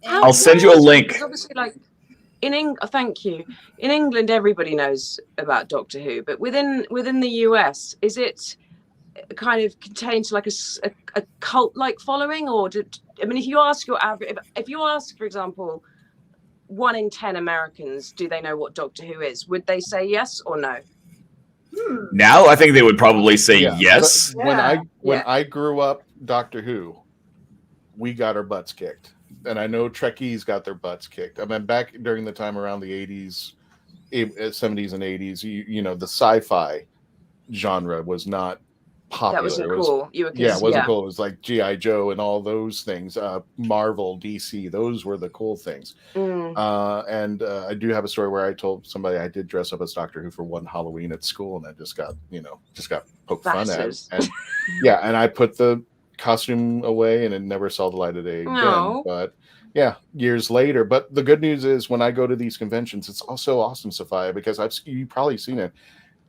I'll send you a link. Obviously, like thank you. In England, everybody knows about Doctor Who, but within the US, is it kind of contained to like a cult-like following, or if you ask your average, if you ask, for example, 1 in 10 Americans, do they know what Doctor Who is? Would they say yes or no? Now, I think they would probably say yes. When I grew up, Doctor Who, we got our butts kicked. And I know Trekkies got their butts kicked. I mean, back during the time around the 80s, 70s and 80s, you know, the sci-fi genre was not popular. That wasn't cool. It wasn't cool. It was like G.I. Joe and all those things. Marvel, DC, those were the cool things. And I do have a story where I told somebody I did dress up as Doctor Who for one Halloween at school, and I just got poked fun at. And and I put the costume away and it never saw the light of day again. But years later. But the good news is when I go to these conventions, it's also awesome, Sophia, because you've probably seen it.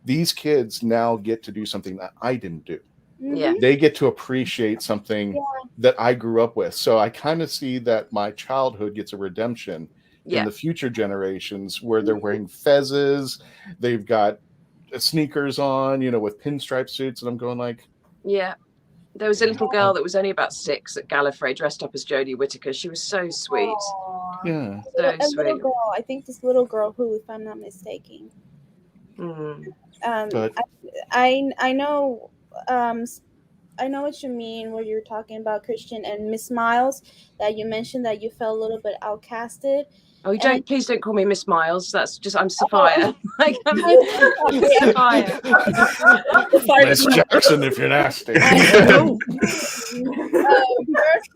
These kids now get to do something that I didn't do. Yeah. They get to appreciate something that I grew up with. So I kind of see that my childhood gets a redemption in the future generations, where they're wearing fezzes, they've got sneakers on, with pinstripe suits, and I'm going like, there was a little girl that was only about 6 at Gallifrey dressed up as Jodie Whittaker. She was so sweet. Yeah. So a sweet. little girl, I think this little girl who, if I'm not mistaken. I know what you mean, where you're talking about, Christian, and Miss Myles, that you mentioned that you felt a little bit outcasted. Oh, please don't call me Miss Myles. That's just, I'm Sophia. Like, I'm Sophia. Miss Jackson, if you're nasty. First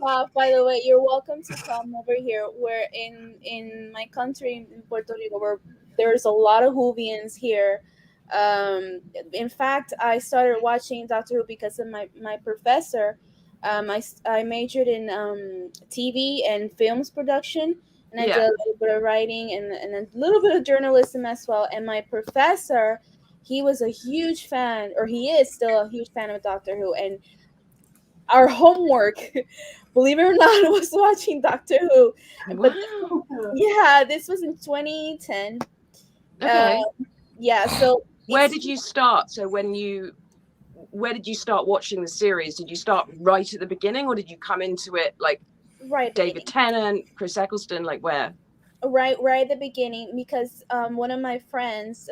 off, by the way, you're welcome to come over here. We're in my country, in Puerto Rico, where there's a lot of Whovians here. In fact, I started watching Doctor Who because of my professor. I majored in TV and films production, and I did a little bit of writing and a little bit of journalism as well. And my professor, he was a huge fan, or he is still a huge fan of Doctor Who. And our homework, believe it or not, was watching Doctor Who. Wow. But this was in 2010. Okay. yeah. So where did you start? So where did you start watching the series? Did you start right at the beginning, or did you come into it like right David Tennant, Chris Eccleston, like where? right at the beginning, because one of my friends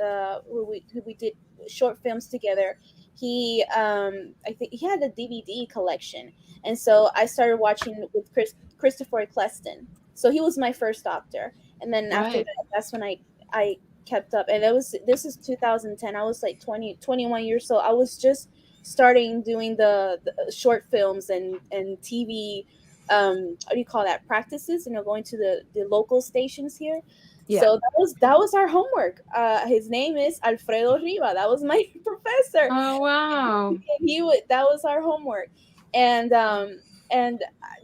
who we did short films together, he I think he had a DVD collection, and so I started watching with Christopher Eccleston. So he was my first Doctor, and then after that, that's when I kept up. And this is 2010. I was like 21 years old. I was just starting doing the short films and TV, how do you call that, practices, going to the local stations here. Yeah. So that was our homework. His name is Alfredo Riva. That was my professor. Oh wow. That was our homework. And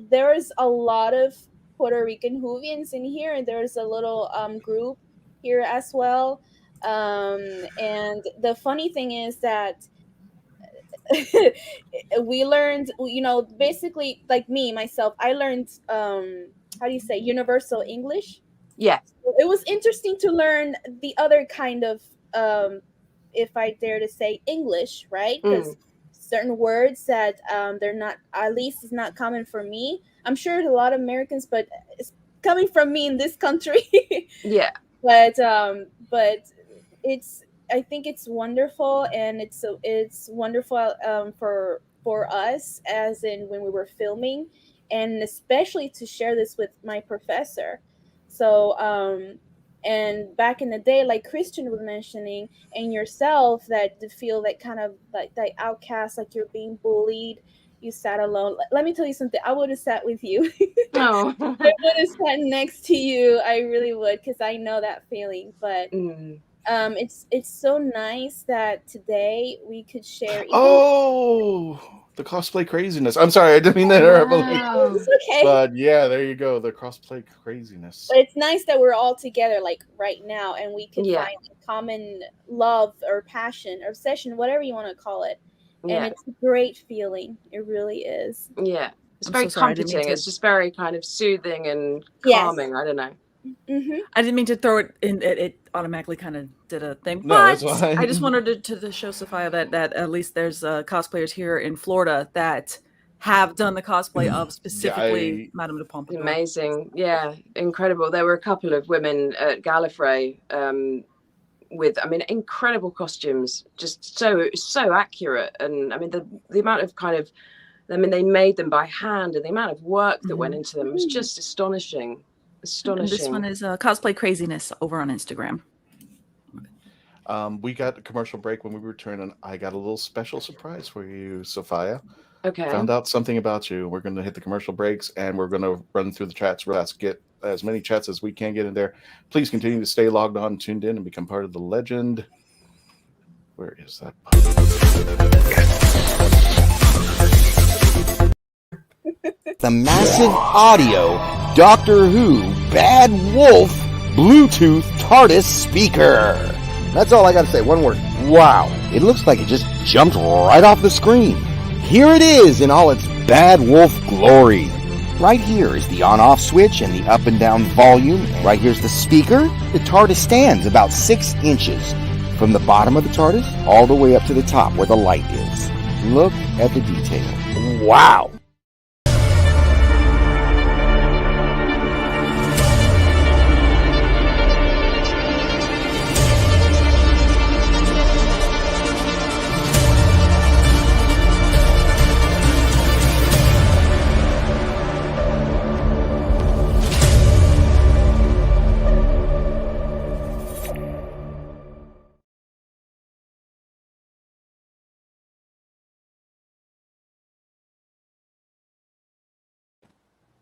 there is a lot of Puerto Rican Whovians in here, and there's a little group here as well. And the funny thing is that we learned, basically, like myself, I learned how do you say, universal English. Yeah. So it was interesting to learn the other kind of, if I dare to say, English, right? Because certain words that they're not, at least it's not common for me. I'm sure a lot of Americans, but it's coming from me in this country. Yeah. But I think it's wonderful, and it's wonderful for us, as in when we were filming, and especially to share this with my professor. So and back in the day, like Christian was mentioning, and yourself, that to feel that kind of like that outcast, like you're being bullied, you sat alone. Let me tell you something. I would have sat with you. Oh. I would have sat next to you. I really would, because I know that feeling. But it's so nice that today we could share. The cosplay craziness. I'm sorry, I didn't mean to interrupt. Wow. It's okay. But yeah, there you go. The cosplay craziness. But it's nice that we're all together, like right now, and we could find a common love or passion or obsession, whatever you want to call it. And it's a great feeling. It really is. Yeah. It's very comforting. It's just very kind of soothing and calming. I don't know. Mm-hmm. I didn't mean to throw it in. It automatically kind of did a thing. No, but that's fine. I just wanted to show Sophia that at least there's cosplayers here in Florida that have done the cosplay of specifically Madame de Pompadour. Amazing. Yeah. Incredible. There were a couple of women at Gallifrey with, I mean, incredible costumes, just so accurate. And I mean, the amount of they made them by hand, and the amount of work that went into them was just astonishing. And this one is Cosplay Craziness over on Instagram. We got a commercial break. When we return, and I got a little special surprise for you, Sophia. Okay. Found out something about you. We're going to hit the commercial breaks, and we're going to run through the chats real fast, get as many chats as we can get in there. Please continue to stay logged on, tuned in, and become part of the legend. Where is that? The massive audio Doctor Who Bad Wolf Bluetooth TARDIS speaker. That's all I gotta say, one word. Wow. It looks like it just jumped right off the screen. Here it is in all its Bad Wolf glory. Right here is the on-off switch and the up and down volume. And right here's the speaker. The TARDIS stands about 6 inches from the bottom of the TARDIS all the way up to the top where the light is. Look at the detail. Wow.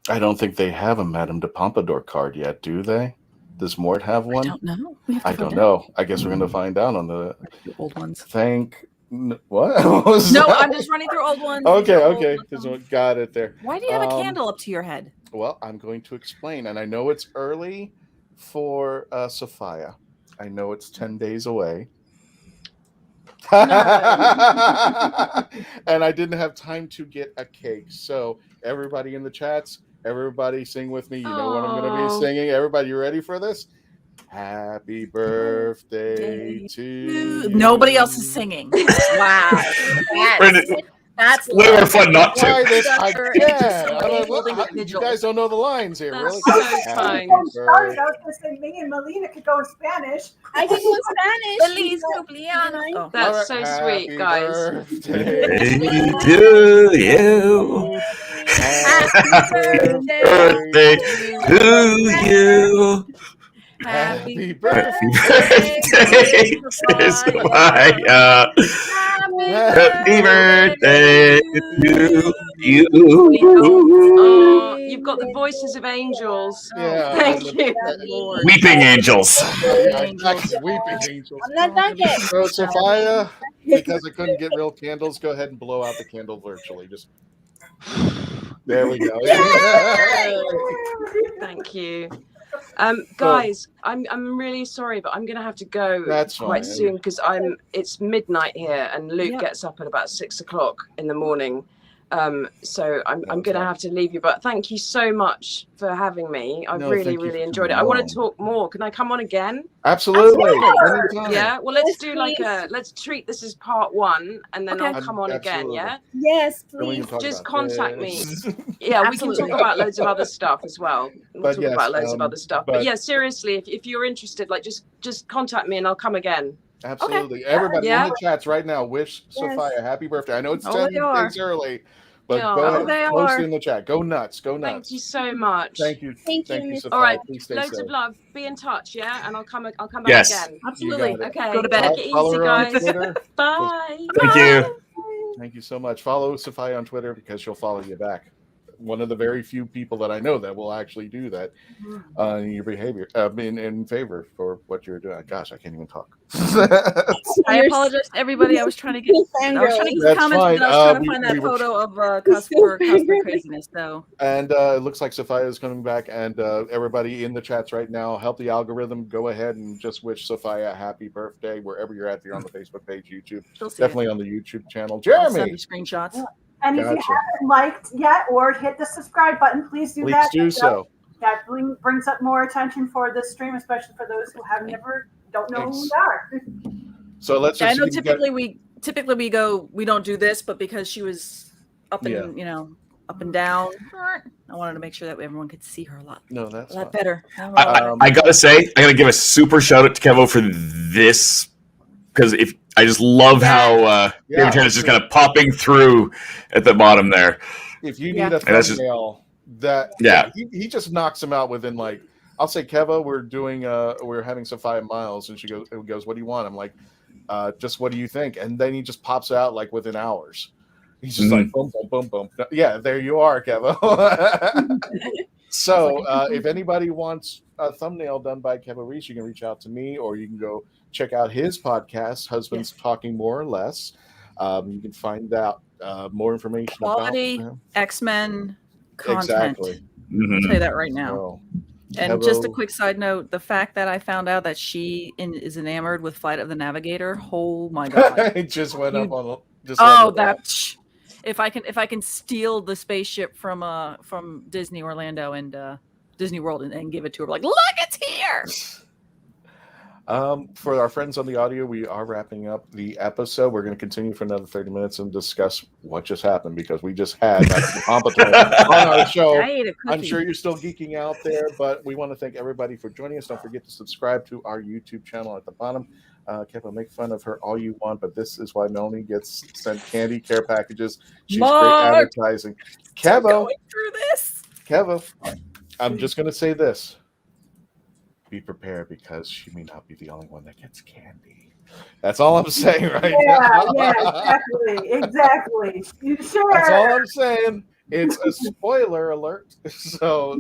I don't think they have a Madame de Pompadour card yet, do they? Does Mort have one? I don't know. I don't know. I guess we're going to find out on the old ones. What? No, I'm just running through old ones. Okay. Got it there. Why do you have a candle up to your head? Well, I'm going to explain, and I know it's early for Sophia. I know it's 10 days away. And I didn't have time to get a cake. So everybody in the chats, everybody sing with me. You know what I'm going to be singing. Everybody, you ready for this? Happy birthday to you. Nobody else is singing. Wow. That's way more fun not to. Try this Sucker again. somebody holding a You vigil. guys don't know the lines here, That's really? so Happy kind. I was birthday. going to say me and Melina could go in Spanish. I can go Spanish. Feliz cumpleaños. Oh. That's All so right, sweet, happy guys. birthday To you. Happy Birthday to you. Happy Happy birthday. birthday, Sophia. Happy birthday to you. Oh, you've got the voices of angels. Yeah. Thank you. Weeping angels. Yeah, exactly. Weeping angels. I'm not done yet. So, Sophia, because I couldn't get real candles, go ahead and blow out the candle virtually. Just there we go. Thank you. Guys, I'm really sorry, but I'm gonna have to go That's quite fine. soon because it's midnight here and Luke gets up at about 6 o'clock in the morning. So I'm gonna have to leave you, but thank you so much for having me. I've No, really, thank you really for enjoyed it. coming I want on. to talk more. Can I come on again? Absolutely. Yeah. Well, let's Yes, do like please. let's treat this as part 1 and then I'll come on again. Yeah. Yes, Then we can please. talk Just about contact this. me. Yeah, we can Absolutely. talk about loads of other stuff as well. We'll But talk yes, about loads of other stuff. But but- yeah, seriously, if you're interested, like just contact me and I'll come again. Absolutely. Everybody Yeah. in the chats right now, wish Sophia happy birthday. I know it's Oh, 10 they are. days early, but Yeah. go Oh, ahead they and post are. in the chat. Go nuts. Go nuts. Thank you so much. Thank you. Thank you, Thank you, Miss- Sophia. All right. Please stay Loads safe. of love. Be in touch, yeah? And I'll come back Yes. again. Absolutely. You got it. Okay. Go to bed. Take it Follow easy, her on guys. Twitter. Bye. Thank you. Thank you so much. Follow Sophia on Twitter because she'll follow you back. One of the very few people that I know that will actually do that in your behavior, in favor for what you're doing. Gosh, I can't even talk. I apologize to everybody. I was trying to get That's comments, fine. but I was trying to We find that were- photo of cosplay craziness. So And it looks like Sophia is coming back. And everybody in the chats right now, help the algorithm. Go ahead and just wish Sophia a happy birthday wherever you're at. If you're on the Facebook page, YouTube, she'll see definitely it. on the YouTube channel. I'll send Jeremy, you screenshots. And if you Gotcha. haven't liked yet or hit the subscribe button, please do please that. do so. That brings up more attention for this stream, especially for those who have never don't know who we are. So let's Yeah, I just know see if we typically we don't do this, but because she was up and up and down, I wanted to make sure that everyone could see her a lot. No, that's a lot fine. better. I gotta say, I gotta give a super shout out to Kevo for this because if I just love how David Turner is just kind of popping through at the bottom there. If you need a And that's just- thumbnail, he just knocks him out within like, I'll say, Kevo, we're having Sophia Myles, and she goes, what do you want? I'm like, just what do you think? And then he just pops out like within hours. He's just like boom, boom, boom, boom. Yeah, there you are, Kevo. So if anybody wants a thumbnail done by Kevo Risse, you can reach out to me, or you can go check out his podcast, Husbands Talking More or Less. You can find out more information Quality about him. X-Men content. Exactly. I'll tell you that right now. So, And just a Kevo- quick side note: the fact that I found out that she is enamored with Flight of the Navigator. Oh my god! it just went up on. If I can steal the spaceship from Disney Orlando and Disney World and give it to her, like, look, it's here. For our friends on the audio, we are wrapping up the episode. We're going to continue for another 30 minutes and discuss what just happened because we just had Pompadour on our show. I ate a I'm cookie. sure you're still geeking out there, but we want to thank everybody for joining us. Don't forget to subscribe to our YouTube channel at the bottom. Kevo, make fun of her all you want, but this is why Melanie gets sent candy care packages. She's Mark! great advertising. Kevo, Going through this. Kevo, I'm just going to say this. Be prepared because she may not be the only one that gets candy. That's all I'm saying right now. Yeah, exactly. You sure? That's all I'm saying. It's a spoiler alert. So,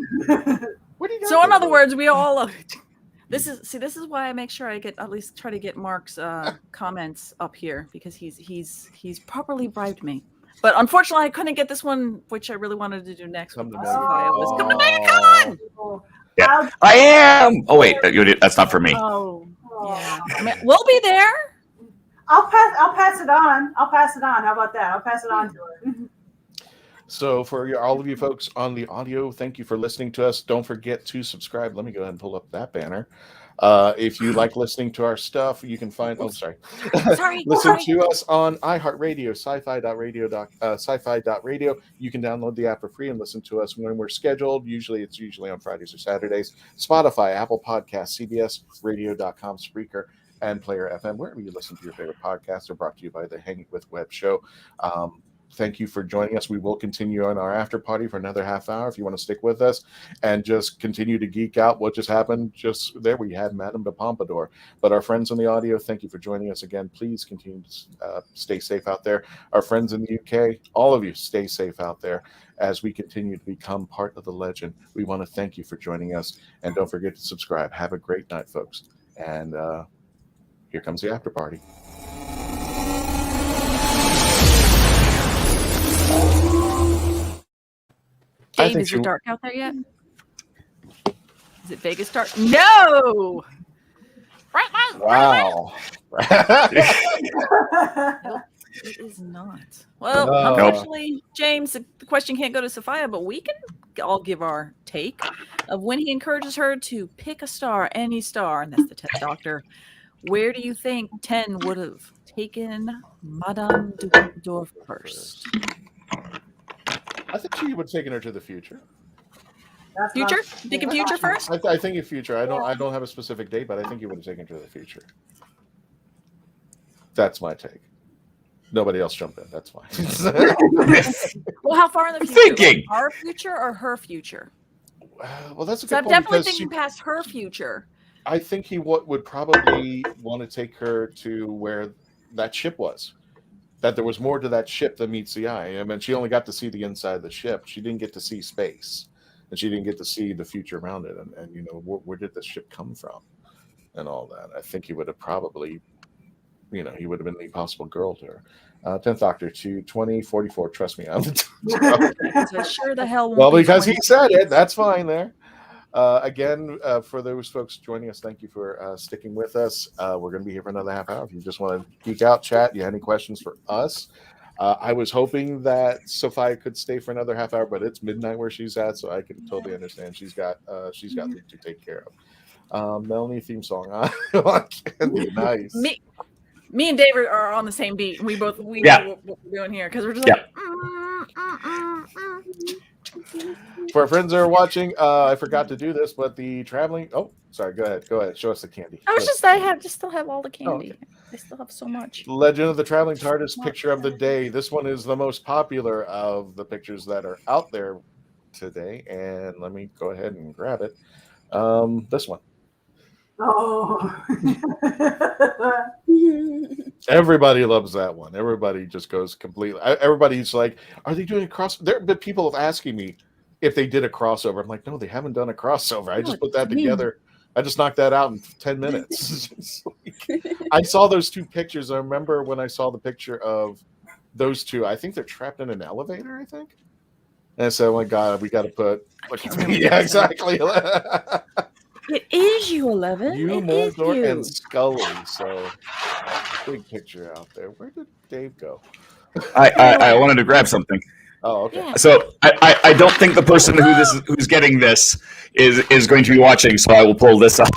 what do you got? So in other words, we all. This is why I make sure I get at least try to get Mark's comments up here because he's properly bribed me. But unfortunately, I couldn't get this one, which I really wanted to do next. Come to Come to MegaCon. Yeah, I am. Oh wait, that's not for me. Oh, yeah. I mean, we'll be there. I'll pass it on. How about that? I'll pass it on to her. So for all of you folks on the audio, thank you for listening to us. Don't forget to subscribe. Let me go ahead and pull up that banner. If you like listening to our stuff, you can find. Oh, sorry. Sorry. Listen to us on iHeartRadio, sci-fi.radio. You can download the app for free and listen to us when we're scheduled. It's usually on Fridays or Saturdays. Spotify, Apple Podcasts, CBSRadio.com, Spreaker, and Player FM, wherever you listen to your favorite podcasts. Are brought to you by the Hanging with Webb show. Thank you for joining us. We will continue on our after party for another half hour if you want to stick with us and just continue to geek out what just happened. Just there we had Madame de Pompadour. But our friends on the audio, thank you for joining us again. Please continue to stay safe out there. Our friends in the UK, all of you, stay safe out there as we continue to become part of the legend. We want to thank you for joining us. And don't forget to subscribe. Have a great night, folks. And here comes the after party. Gabe, is it dark out there yet? Is it Vegas dark? No! Wow. Nope, it is not. Well, unfortunately, James, the question can't go to Sophia, but we can all give our take of when he encourages her to pick a star, any star, and that's the 10th Doctor. Where do you think 10 would have taken Madame de Pompadour first? I think she would have taken her to the future. Future? Thinking future first? I think in future. I don't have a specific date, but I think he would have taken her to the future. That's my take. Nobody else jump in. That's fine. Well, how far in the future? Thinking. Like our future or her future? Well, that's a So good I'm point. definitely because thinking past her future. I think he would probably want to take her to where that ship was. That there was more to that ship than meets the eye. I mean, she only got to see the inside of the ship. She didn't get to see space, and she didn't get to see the future around it. And you know, where did this ship come from, and all that. I think he would have probably, you know, he would have been the possible girl to her. 10th Doctor to 2044. Trust me, I'm the So sure the hell won't well, be because he 20. said it. That's fine there. Again, for those folks joining us, thank you for sticking with us. We're going to be here for another half hour. If you just want to geek out, chat, you have any questions for us. I was hoping that Sophia could stay for another half hour, but it's midnight where she's at, so I can totally understand. She's got to take care of. Melanie theme song on Candy. Nice. Me and David are on the same beat. We know what we're doing here because we're just like. For our friends that are watching, I forgot to do this, but the traveling. Oh, sorry. Go ahead. Show us the candy. I was still have all the candy. Oh, okay. I still have so much. Legend of the Traveling TARDIS picture of the day. This one is the most popular of the pictures that are out there today, and let me go ahead and grab it. This one. Oh. Everybody loves that one. Everybody just goes completely. Everybody's like, "Are they doing a cross?" There have been people asking me if they did a crossover. I'm like, "No, they haven't done a crossover. I just put that together. I just knocked that out in 10 minutes." I saw those two pictures. I remember when I saw the picture of those two. I think they're trapped in an elevator. I think. And I said, "Oh my God, we got to put." Yeah, exactly. It is you, 11. You, Moldor, and Scully. So, big picture out there. Where did Dave go? I wanted to grab something. Oh, okay. Yeah. So I don't think the person who's getting this is going to be watching. So I will pull this up.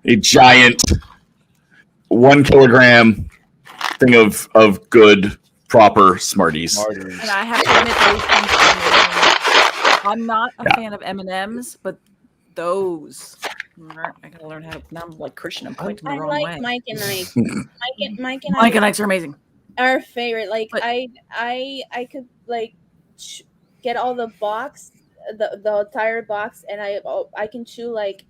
A giant 1 kilogram thing of good proper Smarties. And I have to admit, those things are amazing. I'm not a fan of M&Ms, but those. I gotta learn how to. Now I'm like Christian. I'm collecting the wrong way. I like Mike and Ike. Mike and Ike's are amazing. Our favorite. Like I could like get all the box, the entire box, and I can chew like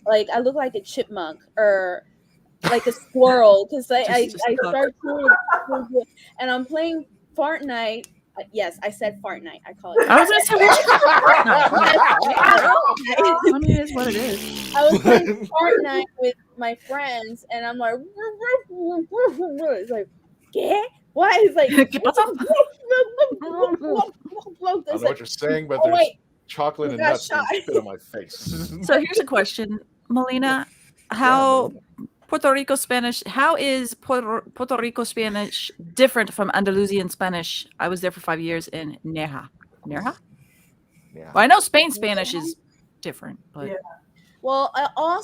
I look like a chipmunk or like a squirrel because I start chewing and I'm playing Fortnite. Yes, I said Fortnite. I call it. I was gonna say is what it is. I was playing Fortnite with my friends, and I'm like, it's like, ¿qué? What? It's like, I don't know what you're saying, but there's chocolate and nuts that spit on my face. So here's a question, Melina. How Puerto Rico Spanish? How is Puerto Rico Spanish different from Andalusian Spanish? I was there for 5 years in Nerja. Yeah. Well, I know Spain Spanish is different, but Well, all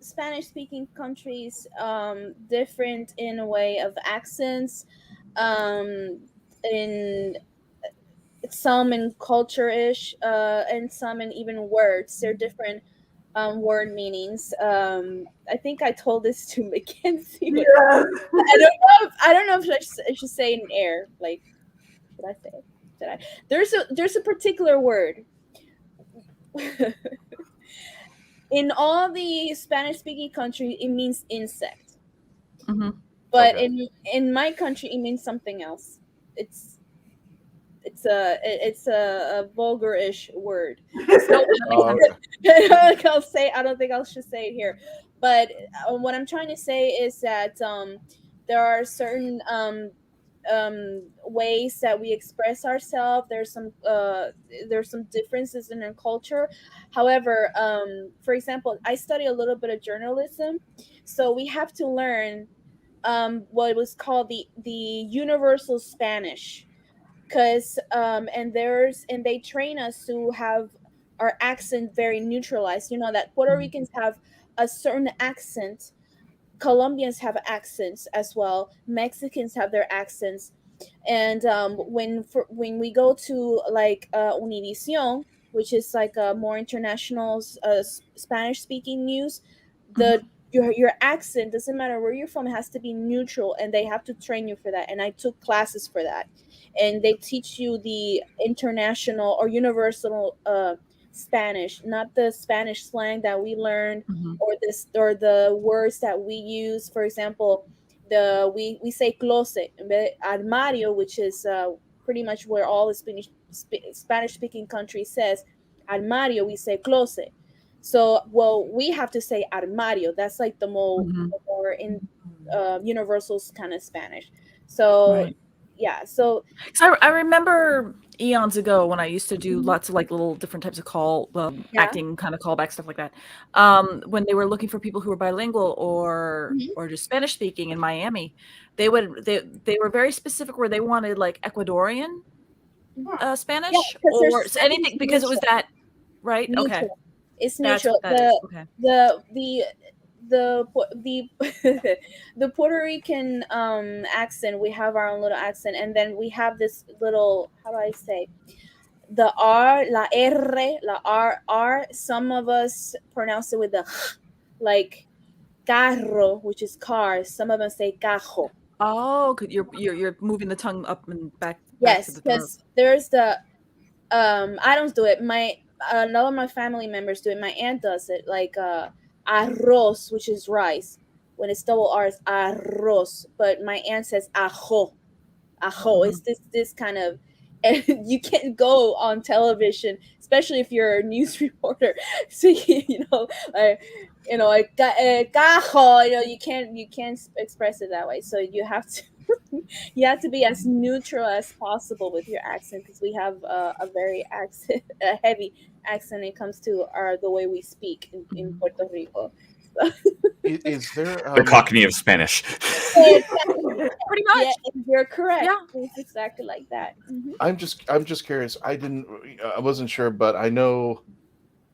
Spanish-speaking countries different in a way of accents, in some in culture-ish, and some in even words. They're different word meanings. I think I told this to Mackenzie. But Yeah. I don't know if I should say it in air. Like, should I say it? Should I? There's a particular word. In all the Spanish-speaking countries, it means insect. Mm-hmm. But Okay. in my country, it means something else. It's a vulgar-ish word. So I don't think I should say it here. But what I'm trying to say is that there are certain ways that we express ourselves. There's some differences in our culture. However, for example, I study a little bit of journalism, so we have to learn what was called the universal Spanish, because and they train us to have our accent very neutralized. You know that Puerto Ricans have a certain accent, Colombians have accents as well, Mexicans have their accents, and when we go to like Univision, which is like a more international Spanish speaking news, the your accent doesn't matter where you're from, it has to be neutral, and they have to train you for that. And I took classes for that, and they teach you the international or universal Spanish, not the Spanish slang that we learned, or the words that we use. For example, we say closet, armario, which is pretty much where all the Spanish speaking countries says armario, we say closet. So, well, we have to say armario. That's like the more in universal kind of Spanish. So, Right. yeah. So I remember eons ago when I used to do lots of like little different types of acting kind of callback stuff like that. When they were looking for people who were bilingual or just Spanish speaking in Miami, they were very specific where they wanted like Ecuadorian Spanish or anything, because it was that, right? Neutral. Okay. It's That's neutral. what that is. Okay. The Puerto Rican accent, we have our own little accent, and then we have this little, how do I say, the R, la R, la R. Some of us pronounce it with the like carro, which is car. Some of us say cajo. Oh, you're moving the tongue up and back. Yes, because there's the I don't do it. A lot of my family members do it. My aunt does it, like arroz, which is rice. When it's double R, it's arroz. But my aunt says ajo. Ajo. It's this kind of, and you can't go on television, especially if you're a news reporter. So like cajo. You can't express it that way. So you have to. You have to be as neutral as possible with your accent, because we have a very heavy accent when it comes to the way we speak in Puerto Rico. Is there the Cockney of Spanish? Pretty much. Yeah, you're correct. Yeah, it's exactly like that. I'm just curious. I wasn't sure, but I know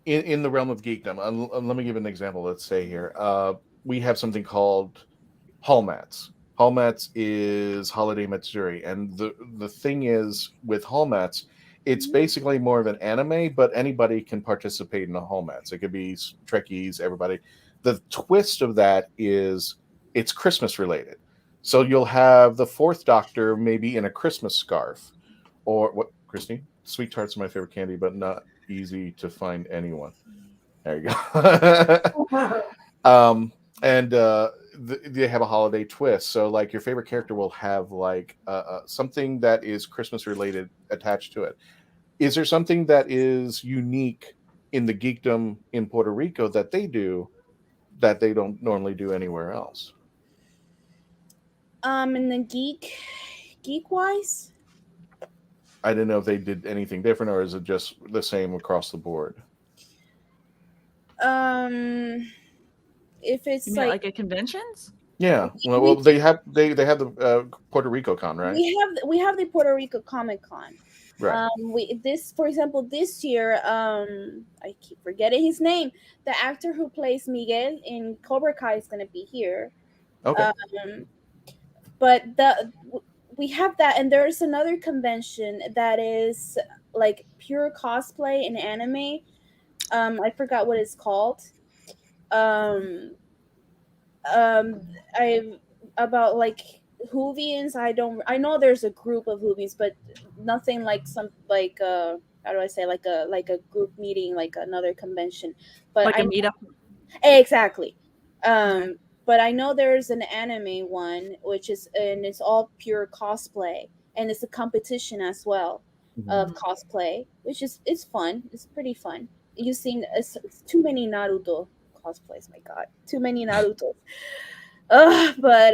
in the realm of geekdom. Let me give an example. Let's say here, we have something called hall mats. Hall mats is Holiday Matsuri, and the thing is with hall mats, it's basically more of an anime, but anybody can participate in the hall mats. It could be Trekkies, everybody. The twist of that is it's Christmas related, so you'll have the Fourth Doctor maybe in a Christmas scarf, or what? Christine, sweet tarts are my favorite candy, but not easy to find anyone. There you go. They have a holiday twist, so like your favorite character will have like something that is Christmas related attached to it. Is there something that is unique in the geekdom in Puerto Rico that they do that they don't normally do anywhere else? In the geek wise, I didn't know if they did anything different, or is it just the same across the board? If it's like at conventions? Yeah. Well, they have the Puerto Rico con, right? We have the Puerto Rico Comic Con. Right. For example, this year, I keep forgetting his name. The actor who plays Miguel in Cobra Kai is going to be here. Okay. But we have that, and there's another convention that is like pure cosplay and anime. I forgot what it's called. I about like Whovians. I know there's a group of Whovians, but nothing like how do I say, like a group meeting, like another convention. But like a meetup. Exactly. But I know there's an anime one, and it's all pure cosplay, and it's a competition as well of cosplay, it's fun. It's pretty fun. You've seen it's too many Naruto cosplays. My God, too many Narutos. But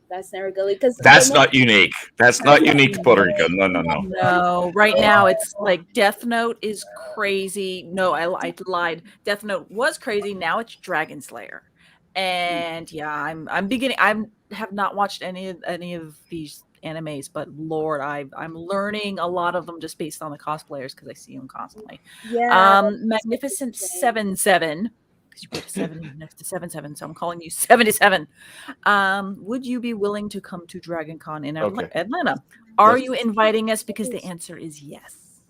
that's never good because that's not unique. That's not unique to Puerto Rico. No. No, right now it's like Death Note is crazy. No, I lied. Death Note was crazy. Now it's Dragon Slayer, and yeah, I'm beginning. I have not watched any of these animes, but Lord, I'm learning a lot of them just based on the cosplayers because I see them constantly. Yeah. Magnificent 7-7. You put a 7 next to 7-7, so I'm calling you 77. Would you be willing to come to Dragon Con in Atlanta? Are you inviting us? Because the answer is yes.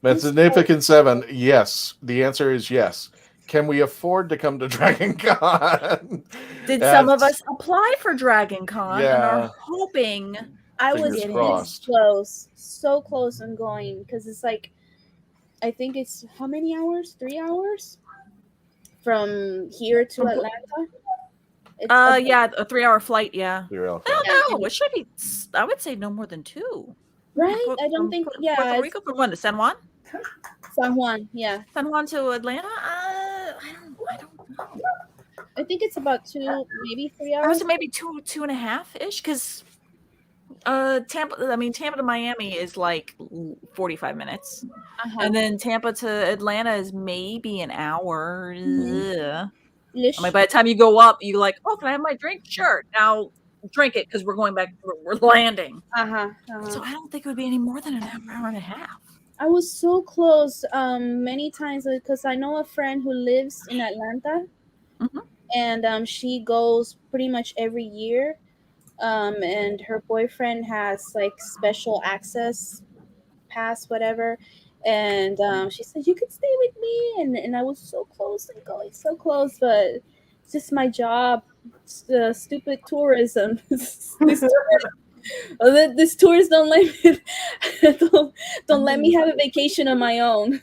Magnificent 7. Yes. The answer is yes. Can we afford to come to Dragon Con? Did some of us apply for Dragon Con and are hoping? I was this close, so close on going because it's like, I think it's how many hours? 3 hours from here to Atlanta. Yeah, a 3-hour flight. Yeah. 3-hour flight. No, it should be. I would say no more than 2. Right? I don't think. Yeah. Puerto Rico from when to San Juan. San Juan, yeah. San Juan to Atlanta. I don't know. I think it's about 2, maybe 3 hours. I would say maybe 2.5 ish, because Tampa to Miami is like 45 minutes, and then Tampa to Atlanta is maybe an hour. I mean, by the time you go up, you're like, oh, can I have my drink? Sure. Now drink it because we're going back. We're landing. So I don't think it would be any more than an hour and a half. I was so close many times because I know a friend who lives in Atlanta, and she goes pretty much every year. And her boyfriend has like special access pass, whatever. And she said, you could stay with me. And I was so close and going so close, but it's just my job. It's the stupid tourism. This tourists don't let me don't let me have a vacation on my own.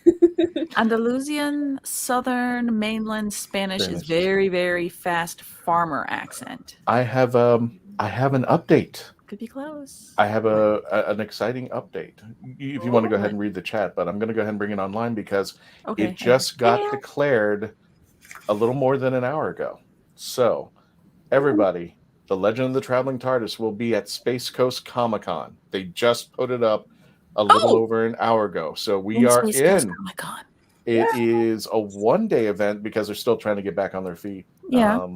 Andalusian Southern Mainland Spanish is very, very fast farmer accent. I have an update. Could be close. I have an exciting update. If you want to go ahead and read the chat, but I'm going to go ahead and bring it online because it just got declared a little more than an hour ago. So, everybody, the Legend of the Traveling TARDIS will be at Space Coast Comic-Con. They just put it up a little over an hour ago. So we are Space in. Coast Comic-Con. It is a one-day event because they're still trying to get back on their feet. Yeah.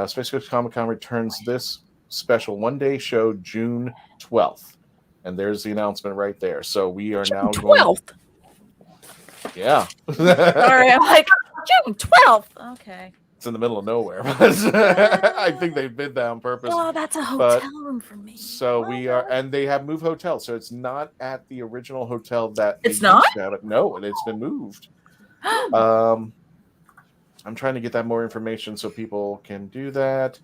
Space Coast Comic-Con returns this special one-day show June 12th. And there's the announcement right there. So we are now going... 12th? Yeah. Sorry, I'm like, June 12th. Okay. It's in the middle of nowhere. I think they did that on purpose. Oh, that's a hotel room for me. So we are, and they have moved hotels. So it's not at the original hotel that it's not. No, and it's been moved. I'm trying to get that more information so people can do that.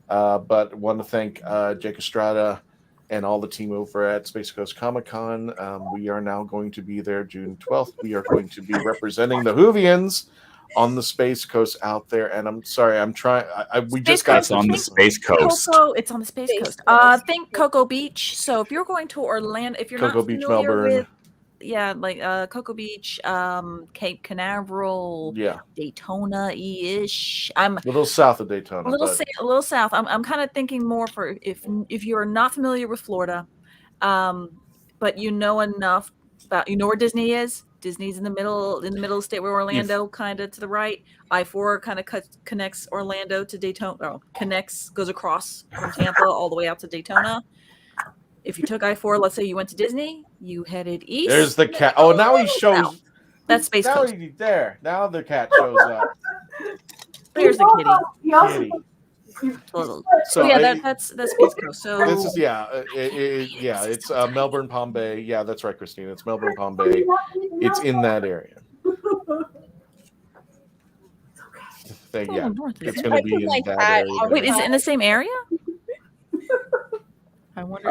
But want to thank Jake Estrada and all the team over at Space Coast Comic-Con. We are now going to be there June 12th. We are going to be representing the Whovians on the Space Coast out there. And I'm sorry, I'm trying. We just got it's on the Space Coast. It's on the Space Coast. Think Cocoa Beach. So if you're going to Orlando, if you're Cocoa not Beach, familiar Melbourne. with, like Cocoa Beach, Cape Canaveral, Daytona-ish. I'm a little south of Daytona. A little south. I'm kind of thinking more for if you are not familiar with Florida, but you know enough about, you know where Disney is. Disney's in the middle of the state where Orlando, kind of to the right. I-4 kind of connects Orlando to Daytona. Goes across from Tampa all the way out to Daytona. If you took I-4, let's say you went to Disney, you headed east. There's the cat. Oh, now he shows. South. That's Space Coast. There. Now the cat shows up. There's the kitty. Kitty. So yeah, that's Space Coast. So this is it's Melbourne, Palm Bay. Yeah, that's right, Christine. It's Melbourne, Palm Bay. It's in that area. It's going to be in that area. Wait, is it in the same area? I wonder.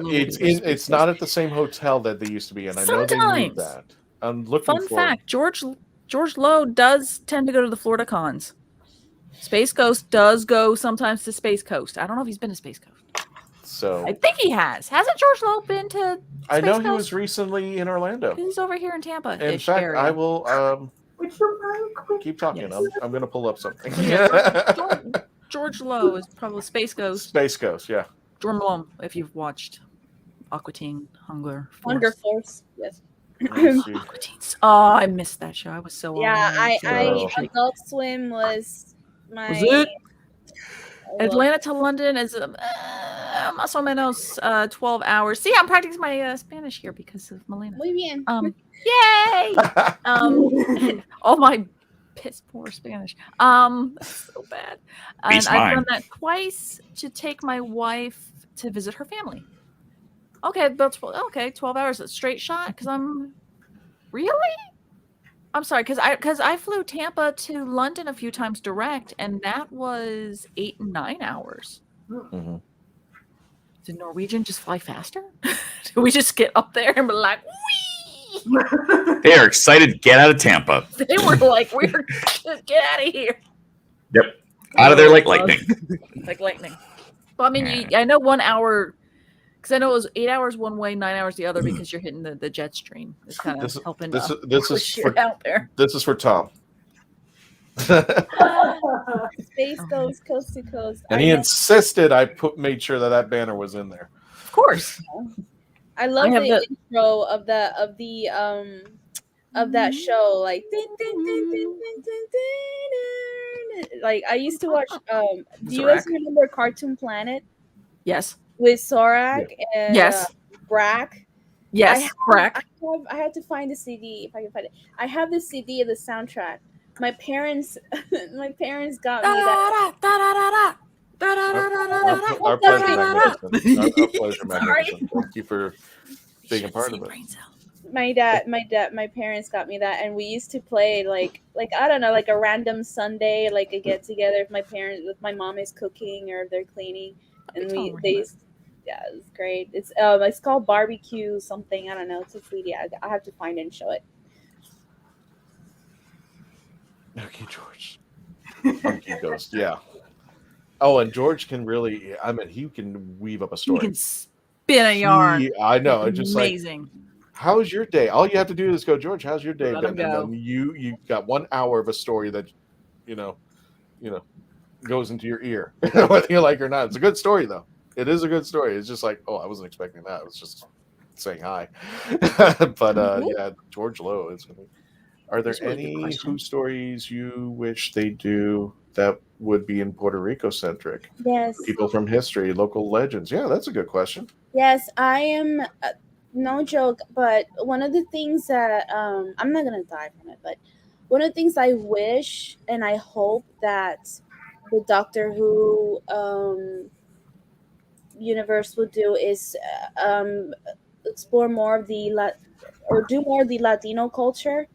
It's not at the same hotel that they used to be in. I know they moved that. I'm looking. Fun fact: George Lowe does tend to go to the Florida cons. Space Coast does go sometimes to Space Coast. I don't know if he's been to Space Coast. So I think he has. Hasn't George Lowe been to Space I know Coast? He was recently in Orlando. He's over here in Tampa. In fact, area. I will keep talking. Yes. I'm going to pull up something. George Lowe is probably Space Coast. Space Coast, yeah. George Lowe, if you've watched Aqua Teen Hunger Force, yes. Oh, I missed that show. I was so I Adult Swim was my. Was it? Atlanta to London is más o menos 12 hours. See, I'm practicing my Spanish here because of Melina. Muy bien. Yay! All my piss poor Spanish. So bad. And I've done that twice to take my wife to visit her family. Okay, that's 12 hours. A straight shot because I'm really. I'm sorry, because I flew Tampa to London a few times direct, and that was 8 and 9 hours. Mm-hmm. Did Norwegian just fly faster? Did we just get up there and be like, wee? They are excited to get out of Tampa. They were like, we're get out of here. Yep, out of there like lightning. Like lightning. Well, I mean, I know 1 hour. Because I know it was 8 hours one way, 9 hours the other, because you're hitting the jet stream. It's kind of helping. This is for out there. This is for Tom. Space goes coast to coast, and he insisted I made sure that banner was in there. Of course. I love the intro of that show, like like I used to watch. Do you guys remember Cartoon Planet? Yes. With Sorak and Brack. Yes, Brack. I had to find the CD if I can find it. I have the CD of the soundtrack. My parents got me that. Our pleasure, magnificent. Thank you for being a part of it. My parents got me that, and we used to play like I don't know, like a random Sunday, like a get together if my mom is cooking or if they're cleaning, and yeah, it's great. It's called Barbecue something. I don't know. It's a CD. I have to find it and show it. Okay, George. Funky Ghost, yeah. Oh, and George can really. I mean, he can weave up a story. He can spin a yarn. I know. It's just amazing. Like, how's your day? All you have to do is go, George. How's your day Let been? him go. And then you got 1 hour of a story that, goes into your ear, whether you like it or not. It's a good story, though. It is a good story. It's just like, oh, I wasn't expecting that. I was just saying hi. But yeah, George Lowe is going to. Are there any Who stories you wish they do that would be in Puerto Rico centric? Yes. People from history, local legends. Yeah, that's a good question. Yes, I am. No joke, but one of the things that I'm not gonna die from it, but one of the things I wish and I hope that the Doctor Who universe would do is explore more of do more of the Latino culture,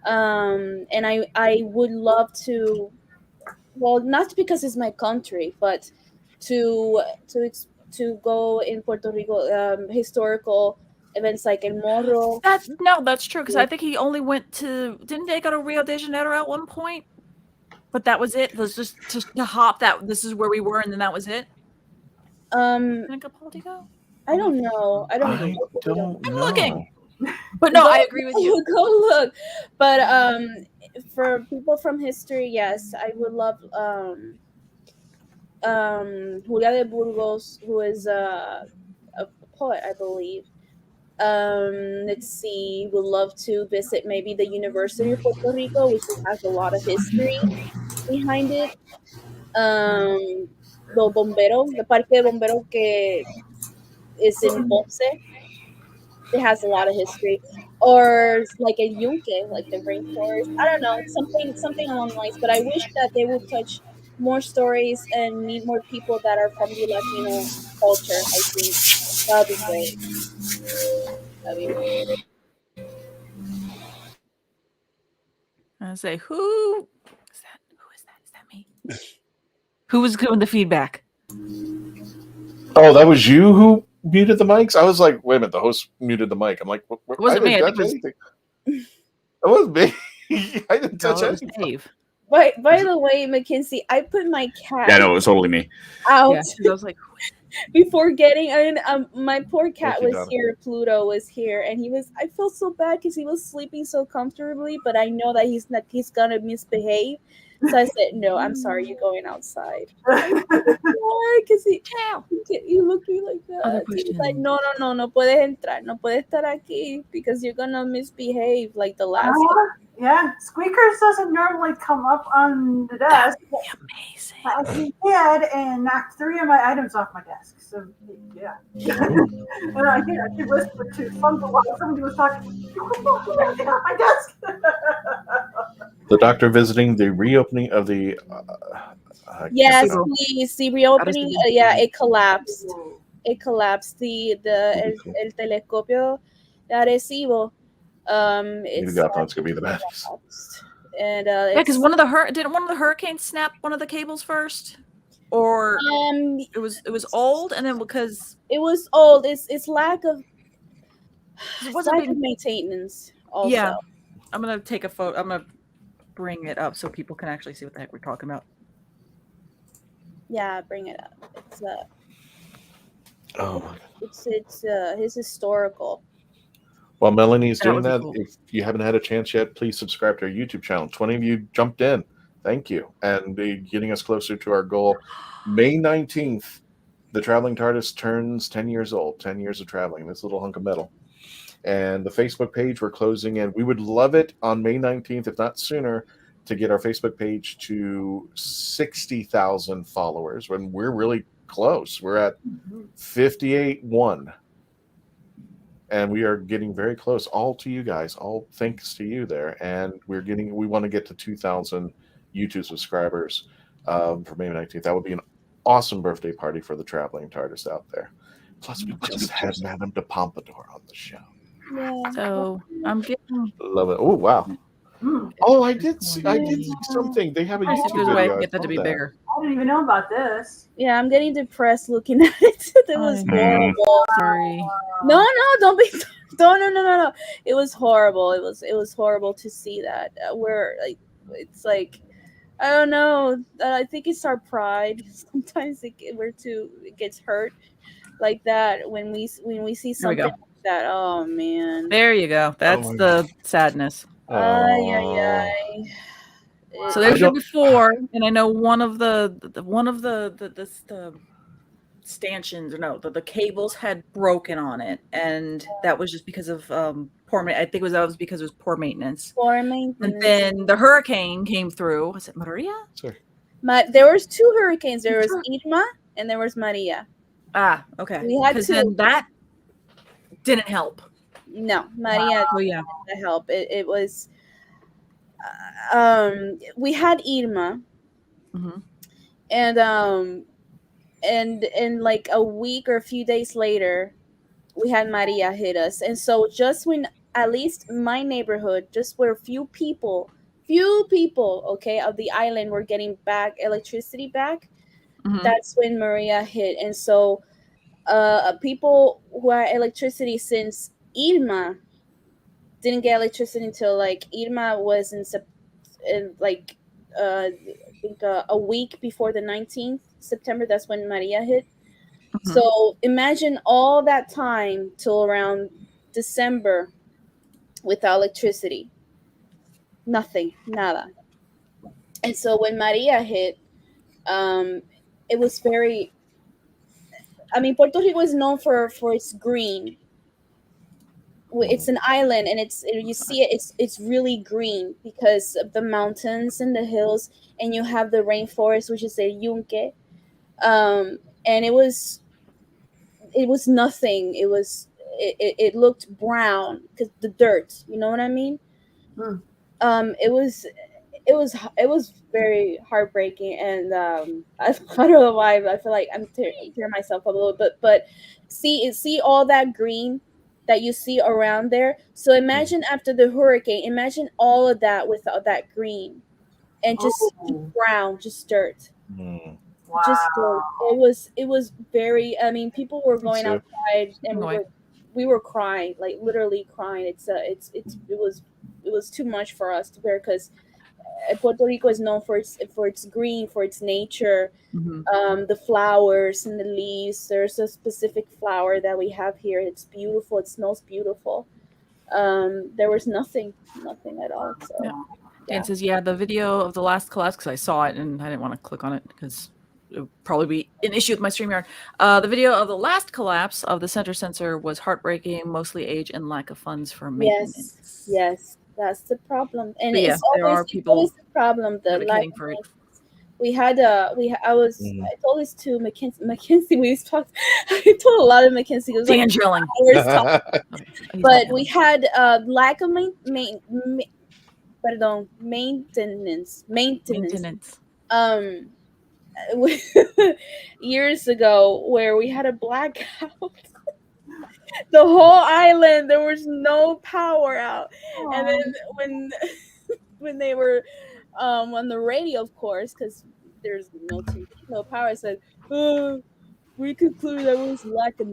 and I would love to, well, not because it's my country, but to go in Puerto Rico historical events like El Morro. That's true, because I think he only went to, didn't they go to Rio de Janeiro at one point? But that was it. It was just to hop that this is where we were, and then that was it. I don't know. I don't know. I'm looking. But no, I agree with you. Go look. But for people from history, yes, I would love Julia de Burgos, who is a poet, I believe. Let's see. Would love to visit maybe the University of Puerto Rico, which has a lot of history behind it. Los bomberos, the Parque de Bomberos que is in Ponce. It has a lot of history. Or like a yunque, like the rainforest. I don't know, something along the lines. But I wish that they would touch more stories and meet more people that are from the Latino culture. I think that would be great. That'd be great. I say, who is that? Who is that? Is that me? Who was giving the feedback? Oh, that was you who muted the mics? I was like, wait a minute, the host muted the mic. I'm like, It wasn't me. touch anything. It was me. I didn't touch it was anything. Dave. By the way, Mackenzie, I put my cat Yeah, no, it was totally me. out Yeah, I was like, before getting. I mean, my poor cat Thank you, was Donna. here. Pluto was here, and I felt so bad because he was sleeping so comfortably. But I know that he's gonna misbehave. So I said, no, I'm sorry, you're going outside. Because he looked at me like that. He was like, no, puedes entrar, no puedes estar aquí because you're gonna misbehave like the last time. Yeah, Squeakers doesn't normally come up on the desk. Amazing. He did and knocked 3 of my items off my desk. So yeah, and I did whisper to Funko while somebody was talking. You quit knocking everything off my desk. The doctor visiting the reopening of the. Yes, please. The reopening. Yeah, it collapsed. It collapsed. El telescopio de Arecibo. Maybe God thought it's gonna be the bad. And yeah, because didn't one of the hurricanes snap one of the cables first, or it was old, and then because it was old, it's lack of lack of maintenance. Also, yeah, I'm gonna take a photo. I'm gonna bring it up so people can actually see what the heck we're talking about. Yeah, bring it up. It's oh my God. It's historical. While Melanie's doing would be that, cool. if you haven't had a chance yet, please subscribe to our YouTube channel. 20 of you jumped in. Thank you. And getting us closer to our goal. May 19th, the Traveling TARDIS turns 10 years old, 10 years of traveling, this little hunk of metal. And the Facebook page, we're closing in. We would love it on May 19th, if not sooner, to get our Facebook page to 60,000 followers when we're really close. We're at 58.1. And we are getting very close, all to you guys, all thanks to you there. And we want to get to 2,000 YouTube subscribers for May 19th. That would be an awesome birthday party for the Traveling TARDIS out there. Plus, we just had Madame de Pompadour on the show. Yeah. So I'm getting. Love it. Oh, wow. Oh, I did see something. They have a Let's see if YouTube there's a way I video. can get that to be bigger. I didn't even know about this. Yeah, I'm getting depressed looking at it. It was horrible. Sorry. No, don't be. No. It was horrible. It was horrible to see that. It's like, I don't know. I think it's our pride. Sometimes it gets hurt like that when we see something like that. Oh man. There you go. That's the sadness. So there's your before, and I know one of the stanchions, or no, the cables had broken on it, and that was just because of poor. I think that was because it was poor maintenance. Poor maintenance. And then the hurricane came through. Was it Maria? Sorry. There was 2 hurricanes. There was Irma and there was Maria. Ah, okay. We had 2. Then that didn't help. No, Maria didn't help. It was. We had Irma, and like a week or a few days later, we had Maria hit us. And so just when, at least my neighborhood, just where few people, okay, of the island were getting electricity back, that's when Maria hit. And so people who had electricity since Irma didn't get electricity until like Irma was in I think a week before the 19th September. That's when Maria hit. So imagine all that time till around December without electricity. Nothing, nada. And so when Maria hit, it was very. I mean, Puerto Rico is known for its green. it's an island, and you see it. It's really green because of the mountains and the hills, and you have the rainforest, which is the yunque. And it was nothing. It looked brown because the dirt. You know what I mean? It was very heartbreaking, and I don't know why, but I feel like I'm tearing myself up a little bit. But see all that green that you see around there. So imagine after the hurricane, imagine all of that without that green, and just brown, just dirt. Wow. Just dirt. It was very. I mean, people were going outside, and we were crying, like literally crying. It was too much for us to bear, because Puerto Rico is known for its green, for its nature, the flowers and the leaves. There's a specific flower that we have here. It's beautiful. It smells beautiful. There was nothing at all. So, Dan says, yeah, the video of the last collapse, because I saw it and I didn't want to click on it because it would probably be an issue with my StreamYard. The video of the last collapse of the center sensor was heartbreaking, mostly age and lack of funds for maintenance. Yes. That's the problem, and But it's always the problem. The lack for it. I told this to Mackenzie. We talked. I told a lot of Mackenzie. It was Dan like drilling. hours talking. But we had lack of maintenance. Years ago, where we had a blackout. The whole island, there was no power out. And then when they were on the radio, of course, because there's no TV, no power, it said, we concluded there was lack of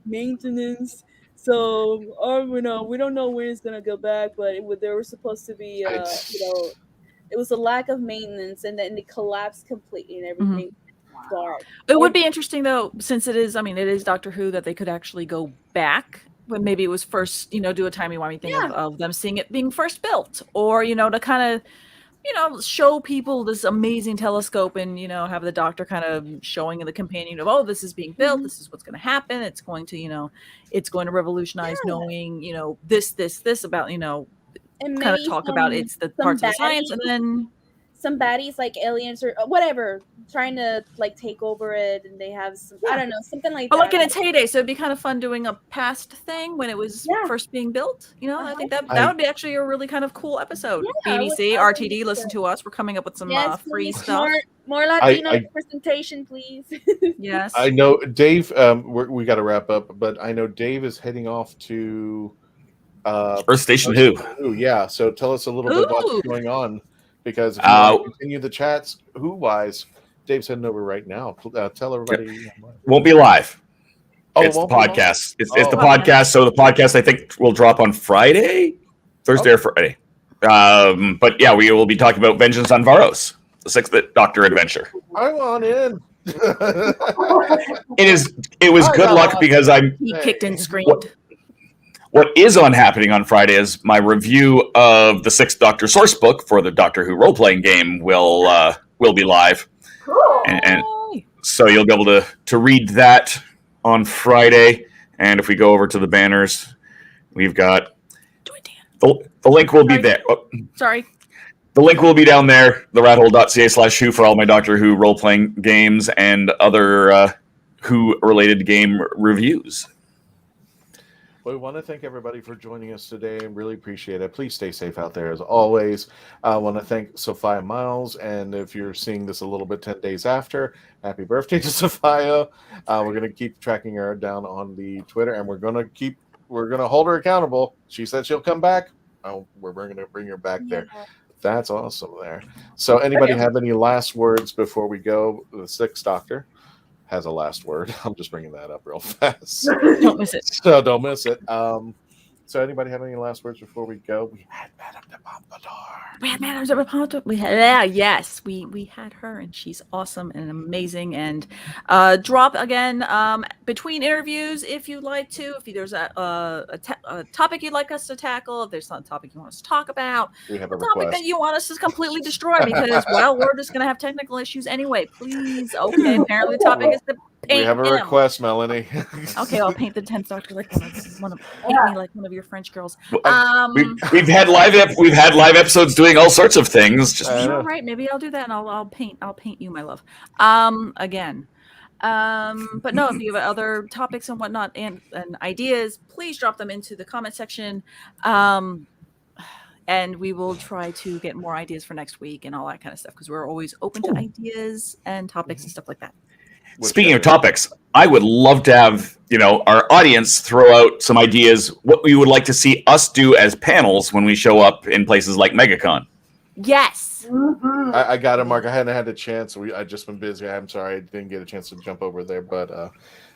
maintenance. So we don't know when it's gonna go back, but there was supposed to be it was a lack of maintenance, and then it collapsed completely, and everything. Dark. It would be interesting, though, since it is Doctor Who, that they could actually go back when maybe it was first, do a timey-wimey thing of them seeing it being first built, or, to kind of, show people this amazing telescope and, have the Doctor kind of showing the companion of, oh, this is being built, this is what's going to happen, it's going to, it's going to revolutionize knowing, this about, and kind of talk about it's the parts of the science, and then some baddies like aliens or whatever trying to like take over it, and they have some I don't know, something like that. Like in its heyday, so it'd be kind of fun doing a past thing when it was first being built. I think that would be actually a really kind of cool episode. BBC, RTD, listen to us. We're coming up with some free stuff. More Latino representation, please. Yes. I know Dave. We got to wrap up, but I know Dave is heading off to Earth Station Who. Yeah. So tell us a little bit about what's going on. Because if you want to continue the chats, Who-wise, Dave's heading over right now. Tell everybody. Won't be live. It's the podcast. It's the podcast. So the podcast, I think, will drop on Thursday or Friday. But yeah, we will be talking about Vengeance on Varos, the 6th Doctor adventure. I want in. It was good luck because he kicked and screamed. What is happening on Friday is my review of the 6th Doctor source book for the Doctor Who role-playing game will be live. Cool. And so you'll be able to read that on Friday. And if we go over to the banners, we've got the link will be there. Sorry. The link will be down there, therathole.ca/Who for all my Doctor Who role-playing games and other Who-related game reviews. Well, we want to thank everybody for joining us today and really appreciate it. Please stay safe out there as always. I want to thank Sophia Myles, and if you're seeing this a little bit 10 days after, happy birthday to Sophia. We're going to keep tracking her down on the Twitter, and we're going to hold her accountable. She said she'll come back. We're going to bring her back there. That's awesome there. So anybody have any last words before we go? The 6th Doctor has a last word. I'm just bringing that up real fast. Don't miss it. So don't miss it. So anybody have any last words before we go? We had Madame de Pompadour. We had Madame de Pompadour. We had her, and she's awesome and amazing. And drop again between interviews if you'd like to. If there's a topic you'd like us to tackle, if there's not a topic you want us to talk about, we have a topic that you want us to completely destroy because we're just going to have technical issues anyway. Please, okay. Apparently, the topic is the We have a him. request, Melanie. Okay, I'll paint the 10th Doctor like one of your French girls. We've had live episodes doing all sorts of things. Just You're right. Maybe I'll do that, and I'll paint you, my love. Again. But no, if you have other topics and whatnot and ideas, please drop them into the comment section. And we will try to get more ideas for next week and all that kind of stuff, because we're always open to ideas and topics and stuff like that. Speaking of topics, I would love to have, our audience throw out some ideas, what we would like to see us do as panels when we show up in places like MegaCon. Yes. I got it, Mark. I hadn't had a chance. I just been busy. I'm sorry I didn't get a chance to jump over there, but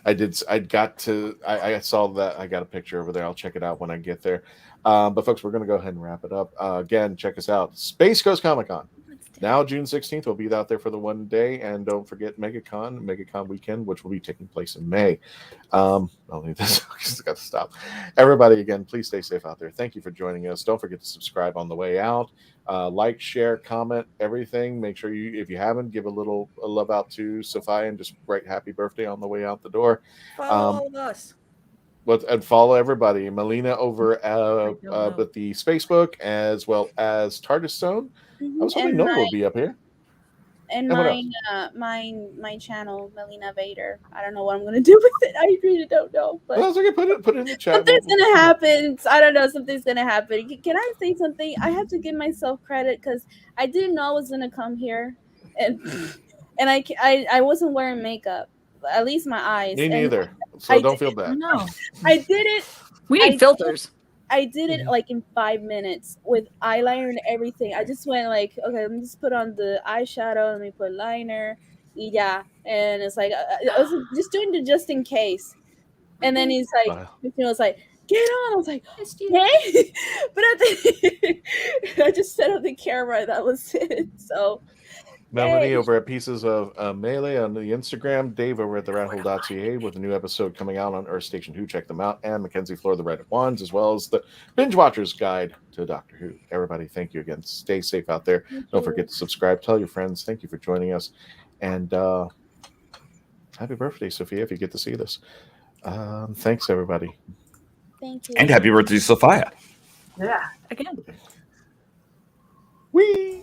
I did. I saw that. I got a picture over there. I'll check it out when I get there. But folks, we're going to go ahead and wrap it up. Again, check us out. Space Coast Comic-Con. Now, June 16th, we'll be out there for the one day. And don't forget MegaCon weekend, which will be taking place in May. I'll leave this. I just got to stop. Everybody, again, please stay safe out there. Thank you for joining us. Don't forget to subscribe on the way out. Like, share, comment, everything. Make sure if you haven't, give a love out to Sophia and just write happy birthday on the way out the door. Follow all of us. And follow everybody. Melina over with the Spacebook, as well as TARDIS Zone. I was hoping Noah would be up here. And my channel, Melina Vader. I don't know what I'm gonna do with it. I really don't know. But well, okay, put it in the chat. Something's gonna happen. I don't know. Something's gonna happen. Can I say something? I have to give myself credit because I didn't know I was gonna come here, and I wasn't wearing makeup. At least my eyes. Me neither. So don't feel bad. No, I did it. We need filters. I did it like in 5 minutes with eyeliner and everything. I just went like, okay, let me just put on the eyeshadow. Let me put liner. Yeah. And it's like, I was just doing it just in case. And then he's like, was like, get on. I was like, hey. But I just set up the camera. That was it. So. Melanie over at Pieces of Melee on the Instagram, Dave over at therathole.ca with a new episode coming out on Earth Station 2. Check them out. And Mackenzie Floor, the Reddit Wands, as well as the Binge Watcher's Guide to Doctor Who. Everybody, thank you again. Stay safe out there. Don't forget to subscribe. Tell your friends. Thank you for joining us. And happy birthday, Sophia, if you get to see this. Thanks, everybody. Thank you. And happy birthday, Sophia. Yeah. Again. Whee!